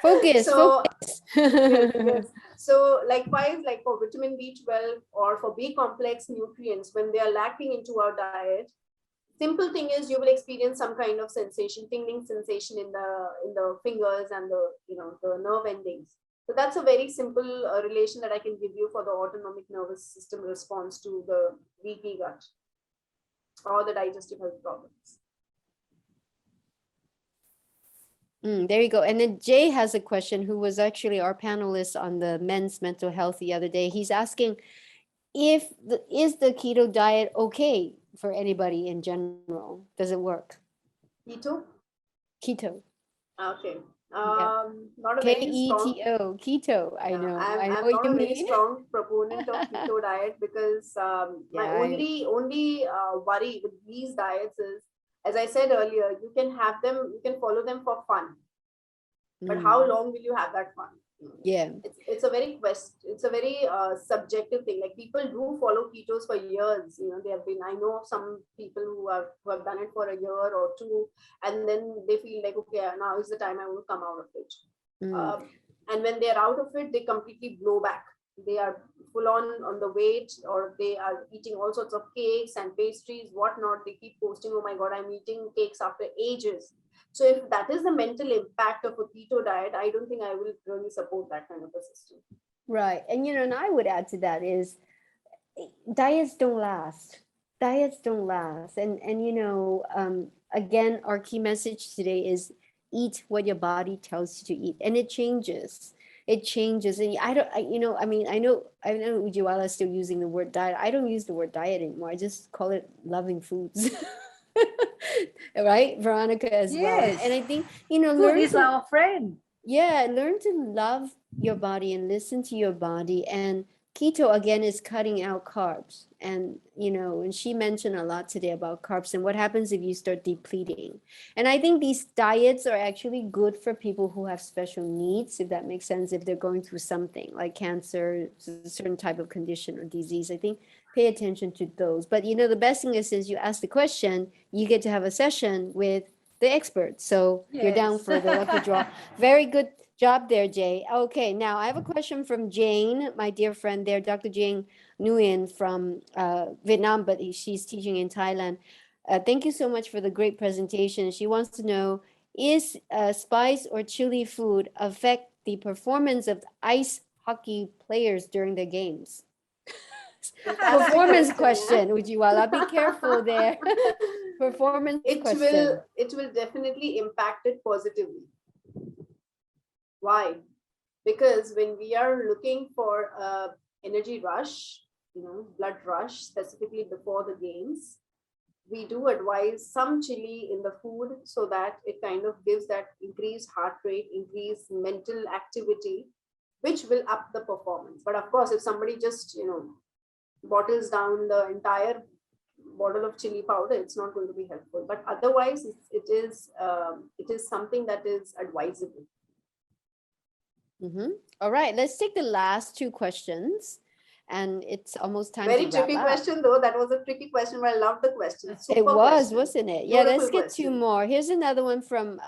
Focus, focus. Yes. So likewise, like for vitamin B12 or for B complex nutrients, when they are lacking into our diet, simple thing is you will experience some kind of sensation, tingling sensation in the fingers and the nerve endings. So that's a very simple relation that I can give you for the autonomic nervous system response to the leaky gut or the digestive health problems. There you go. And then Jay has a question, who was actually our panelist on the men's mental health the other day. He's asking, is the keto diet okay for anybody in general? Does it work? Keto? Keto. Okay. Yeah. Not a very strong Keto, keto. I know. I know I'm what not you a very mean. strong proponent of keto diet, because my only worry with these diets is, as I said earlier, you can have them, you can follow them for fun, but how long will you have that fun? Yeah, it's a very subjective thing. Like people do follow ketos for years. They have been. I know some people who have done it for a year or two, and then they feel like, okay, now is the time I want to come out of it. And when they're out of it, they completely blow back. They are full on the weight, or they are eating all sorts of cakes and pastries, whatnot. They keep posting, oh my God, I'm eating cakes after ages. So if that is the mental impact of a keto diet, I don't think I will really support that kind of a system. right. And and I would add to that is, diets don't last. Diets don't last. And again, our key message today is eat what your body tells you to eat, and it changes. It changes. And I know Ujjwala is still using the word diet. I don't use the word diet anymore. I just call it loving foods. Right, Veronica, as well. And I think food is our friend. Yeah, learn to love your body and listen to your body. And keto, again, is cutting out carbs. And and she mentioned a lot today about carbs and what happens if you start depleting. And I think these diets are actually good for people who have special needs, if that makes sense. If they're going through something like cancer, a certain type of condition or disease, I think pay attention to those. But the best thing is you ask the question, you get to have a session with the expert. So you're down for the lucky draw. Very good job there, Jay. Okay, now I have a question from Jane, my dear friend there, Dr. Jane Nguyen from Vietnam, but she's teaching in Thailand. Thank you so much for the great presentation. She wants to know, is spice or chili food affect the performance of ice hockey players during the games? Performance question, Ujjwala. Be careful there. Performance question. It will definitely impact it positively. Why? Because when we are looking for a energy rush, blood rush, specifically before the games, we do advise some chili in the food so that it kind of gives that increased heart rate, increased mental activity, which will up the performance. But of course, if somebody just, bottles down the entire bottle of chili powder, it's not going to be helpful. But otherwise, it is something that is advisable. All right, let's take the last two questions. And it's almost time Very to wrap tricky up. question, though. That was a tricky question, but I love the question. It was, question. wasn't it? Yeah, Beautiful let's get question. two more. Here's another one from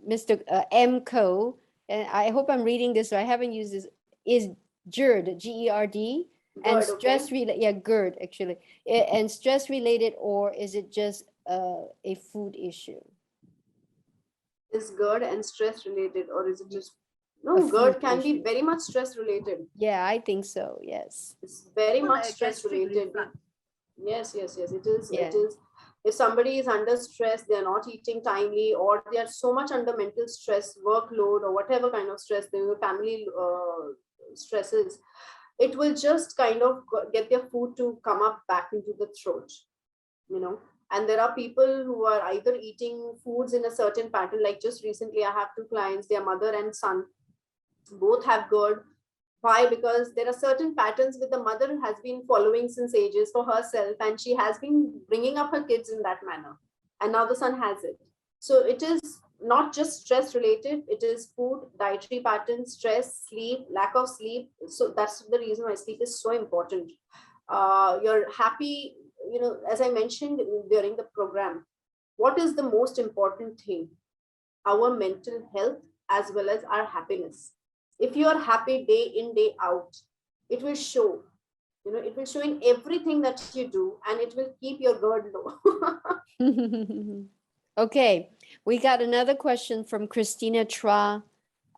Mr. M. Co. And I hope I'm reading this right. I haven't used this. Is GERD, G-E-R-D, and Good, stress okay. related, yeah, GERD actually. And stress related, or is it just a food issue? Is GERD and stress related, or is it just no? A GERD food can be issue. very much stress related. Yeah, I think so. Yes. It's very Well, much like stress gastric related. reflux. Yes, it is. Yeah. It is. If somebody is under stress, they're not eating timely, or they are so much under mental stress, workload, or whatever kind of stress, their family stresses, it will just kind of get their food to come up back into the throat, And there are people who are either eating foods in a certain pattern. Like just recently, I have two clients, their mother and son, both have GERD. Why? Because there are certain patterns which the mother has been following since ages for herself, and she has been bringing up her kids in that manner. And now the son has it. So it is not just stress related, it is food, dietary patterns, stress, sleep, lack of sleep. So that's the reason why sleep is so important. You're happy, as I mentioned during the program, what is the most important thing? Our mental health as well as our happiness. If you are happy day in, day out, it will show. It will show in everything that you do, and it will keep your GERD low. Okay, we got another question from Christina Tra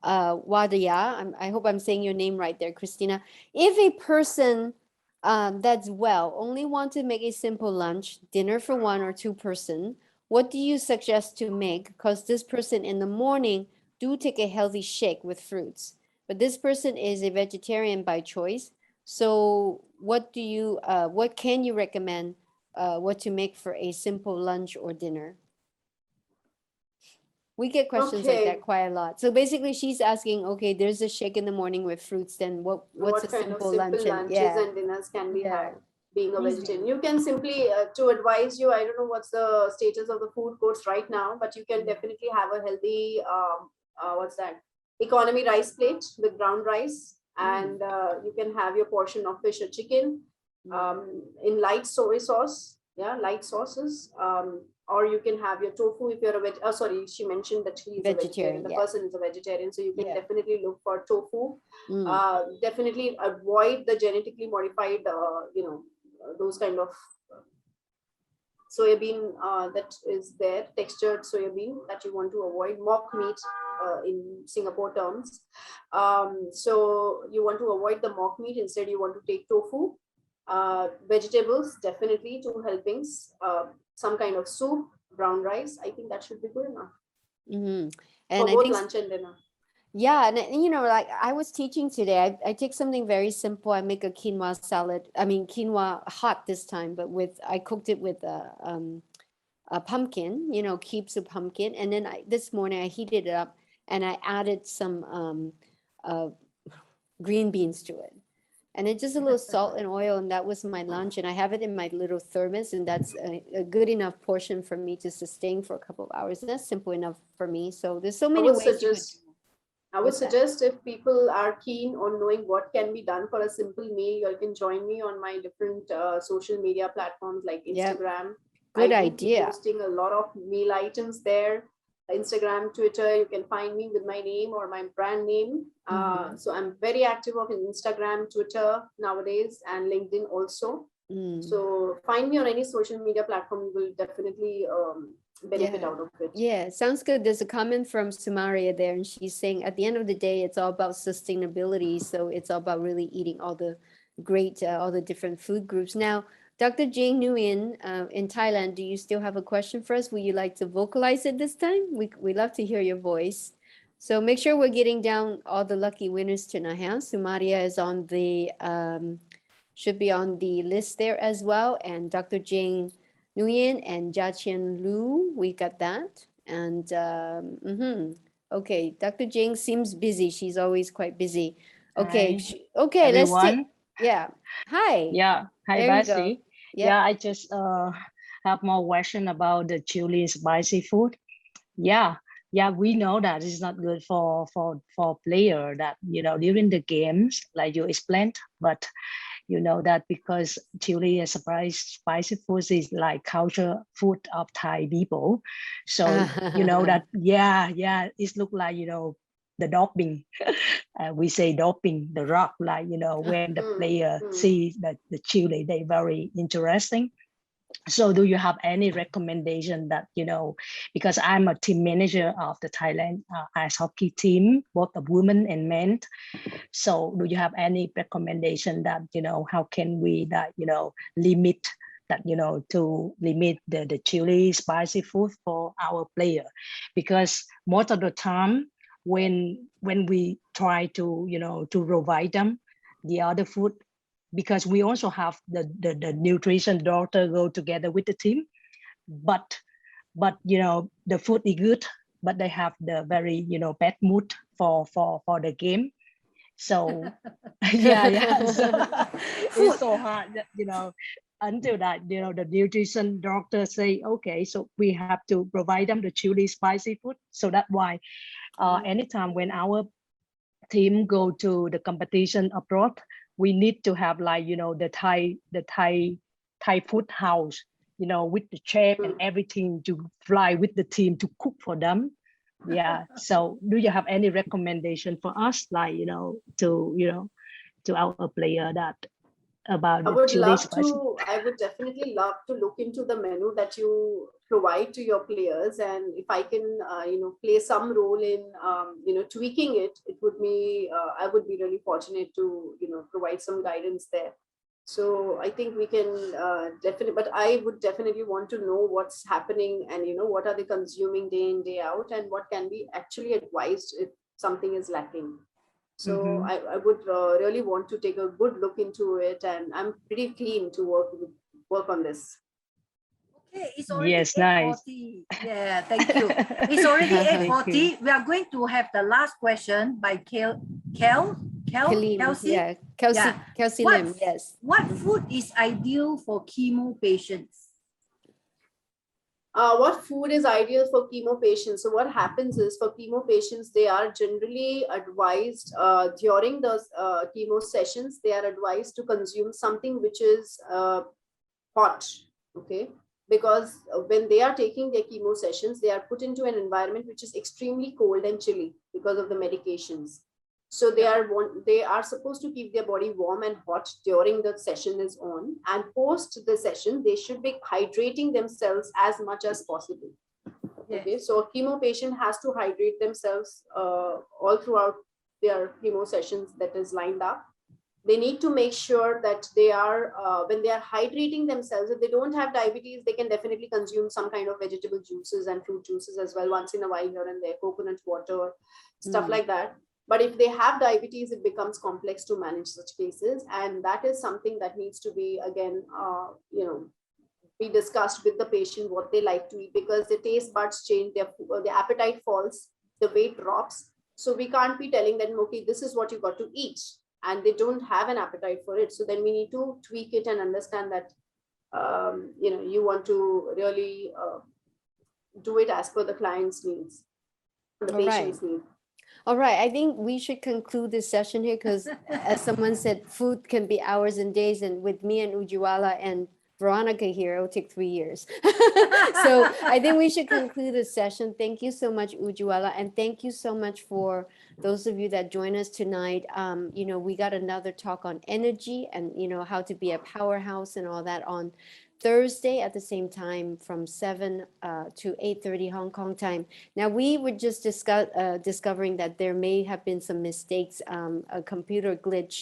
Wadaya. I hope I'm saying your name right there, Christina. If a person that's well only want to make a simple lunch, dinner for one or two person, what do you suggest to make? Because this person in the morning do take a healthy shake with fruits, but this person is a vegetarian by choice. So what can you recommend what to make for a simple lunch or dinner? We get questions like that quite a lot. So basically she's asking, okay, there's a shake in the morning with fruits, then what's a kind of simple lunch? lunches and dinners can be had being a vegetarian? You can simply, to advise you, I don't know what's the status of the food courts right now, but you can definitely have a healthy, economy rice plate with brown rice, and you can have your portion of fish or chicken in light soy sauce, light sauces, or you can have your tofu if you're a sorry, she mentioned that she's a vegetarian. The person is a vegetarian, so you can definitely look for tofu. Definitely avoid the genetically modified, those kind of soybean that is there, textured soybean that you want to avoid. Mock meat in Singapore terms. So you want to avoid the mock meat. Instead, you want to take tofu. Vegetables, definitely 2 helpings. Some kind of soup, brown rice. I think that should be good enough. And for both lunch and dinner. Yeah, and like I was teaching today, I take something very simple. I make a quinoa salad. I mean quinoa hot this time, but I cooked it with a pumpkin, cubes of pumpkin, and then this morning I heated it up and I added some green beans to it. And then just a little salt and oil, and that was my lunch. And I have it in my little thermos, and that's a good enough portion for me to sustain for a couple of hours. And that's simple enough for me. So there's so many ways. I would suggest if people are keen on knowing what can be done for a simple meal, you can join me on my different social media platforms like Instagram. Good idea. Posting a lot of meal items there. Instagram, Twitter, you can find me with my name or my brand name. So I'm very active on Instagram, Twitter nowadays, and LinkedIn also. So find me on any social media platform. You will definitely benefit Yeah. out of it. Yeah, sounds good. There's a comment from Sumaria there, and she's saying at the end of the day, it's all about sustainability. So it's all about really eating all the great, all the different food groups. Now, Dr. Jane Nguyen in Thailand, do you still have a question for us? Would you like to vocalize it this time? We love to hear your voice. So make sure we're getting down all the lucky winners tonight. Huh? Sumaria is on the, should be on the list there as well. And Dr. Jane Nguyen and Jiaqian Lu, we got that. And okay, Dr. Jing seems busy. She's always quite busy. Okay, Hi, okay, let's take, everyone. yeah. Hi, Yeah, hi, there you go. Baxi. Yep. Yeah, I just have more question about the chili spicy food. Yeah, we know that it's not good for player that during the games like you explained, but that because chili and spicy food is like culture food of Thai people, so that it look like the doping. We say doping the rock, like when the player see the chili, they very interesting. So do you have any recommendation that because I'm a team manager of the Thailand ice hockey team, both of women and men, so do you have any recommendation that how can we that limit that to limit the chili spicy food for our player? Because most of the time when we try to to provide them the other food, because we also have the nutrition doctor go together with the team, but the food is good, but they have the very bad mood for the game. So yeah. So it's so hard that, until that, the nutrition doctor say, okay, so we have to provide them the chili spicy food. So that's why anytime when our team go to the competition abroad, we need to have like, the Thai food house, with the chef and everything to fly with the team to cook for them. Yeah. So do you have any recommendation for us, like, to our player that about the chili spicy? I would definitely love to look into the menu that you provide to your players. And if I can, play some role in, tweaking it, it would be, I would be really fortunate to, provide some guidance there. So I think we can definitely, but I would definitely want to know what's happening and, what are they consuming day in, day out, and what can be actually advised if something is lacking. So I would really want to take a good look into it, and I'm pretty keen to work on this. Okay, it's already Yes, 8:40. Yeah, thank you. It's already 8:40. We are going to have the last question by Kelsey. Yeah, Kelsey Lim, yes. What food is ideal for chemo patients? What food is ideal for chemo patients? So what happens is, for chemo patients, they are generally advised during those chemo sessions, they are advised to consume something which is hot, okay? Because when they are taking their chemo sessions, they are put into an environment which is extremely cold and chilly because of the medications. So they are supposed to keep their body warm and hot during the session is on, and post the session, they should be hydrating themselves as much as possible. Yes. Okay, so a chemo patient has to hydrate themselves all throughout their chemo sessions that is lined up. They need to make sure that they are, when they are hydrating themselves, if they don't have diabetes, they can definitely consume some kind of vegetable juices and fruit juices as well, once in a while here and there, coconut water, stuff like that. But if they have diabetes, it becomes complex to manage such cases. And that is something that needs to be, again, be discussed with the patient, what they like to eat, because the taste buds change, their appetite falls, the weight drops. So we can't be telling them, okay, this is what you got to eat, and they don't have an appetite for it. So then we need to tweak it and understand that, you want to really do it as per the client's needs, the patient's needs. All right, I think we should conclude this session here, because as someone said, food can be hours and days, and with me and Ujjwala and Veronica here, it'll take 3 years. So I think we should conclude the session. Thank you so much, Ujjwala, and thank you so much for those of you that join us tonight. You know, we got another talk on energy and, you know, how to be a powerhouse and all that on Thursday at the same time from 7 to 8:30 Hong Kong time. Now, we were just discovering that there may have been some mistakes, a computer glitch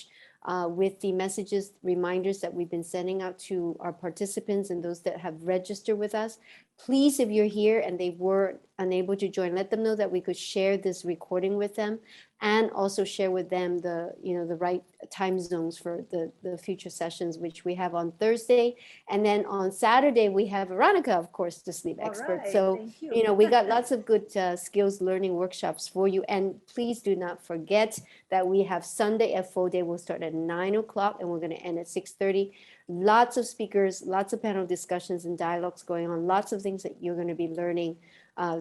with the messages, reminders that we've been sending out to our participants and those that have registered with us. Please, if you're here and they were unable to join, let them know that we could share this recording with them and also share with them the, you know, the right time zones for the future sessions, which we have on Thursday. And then on Saturday, we have Veronica, of course, the sleep All expert. right, So, thank you know, we got lots of good skills learning workshops for you. And please do not forget that we have Sunday at full day. We'll start at 9 o'clock and we're going to end at 6:30. Lots of speakers, lots of panel discussions and dialogues going on, lots of things that you're going to be learning,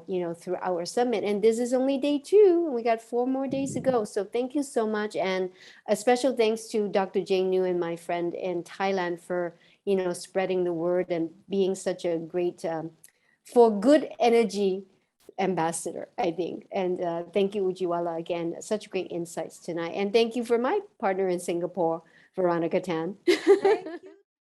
you know, through our summit. And this is only day 2, and we got 4 more days to go. So thank you so much. And a special thanks to Dr. Jane New and my friend in Thailand for, you know, spreading the word and being such a great, for good energy ambassador, I think. And thank you, Ujjwala, again, such great insights tonight. And thank you for my partner in Singapore, Veronica Tan. Thank you.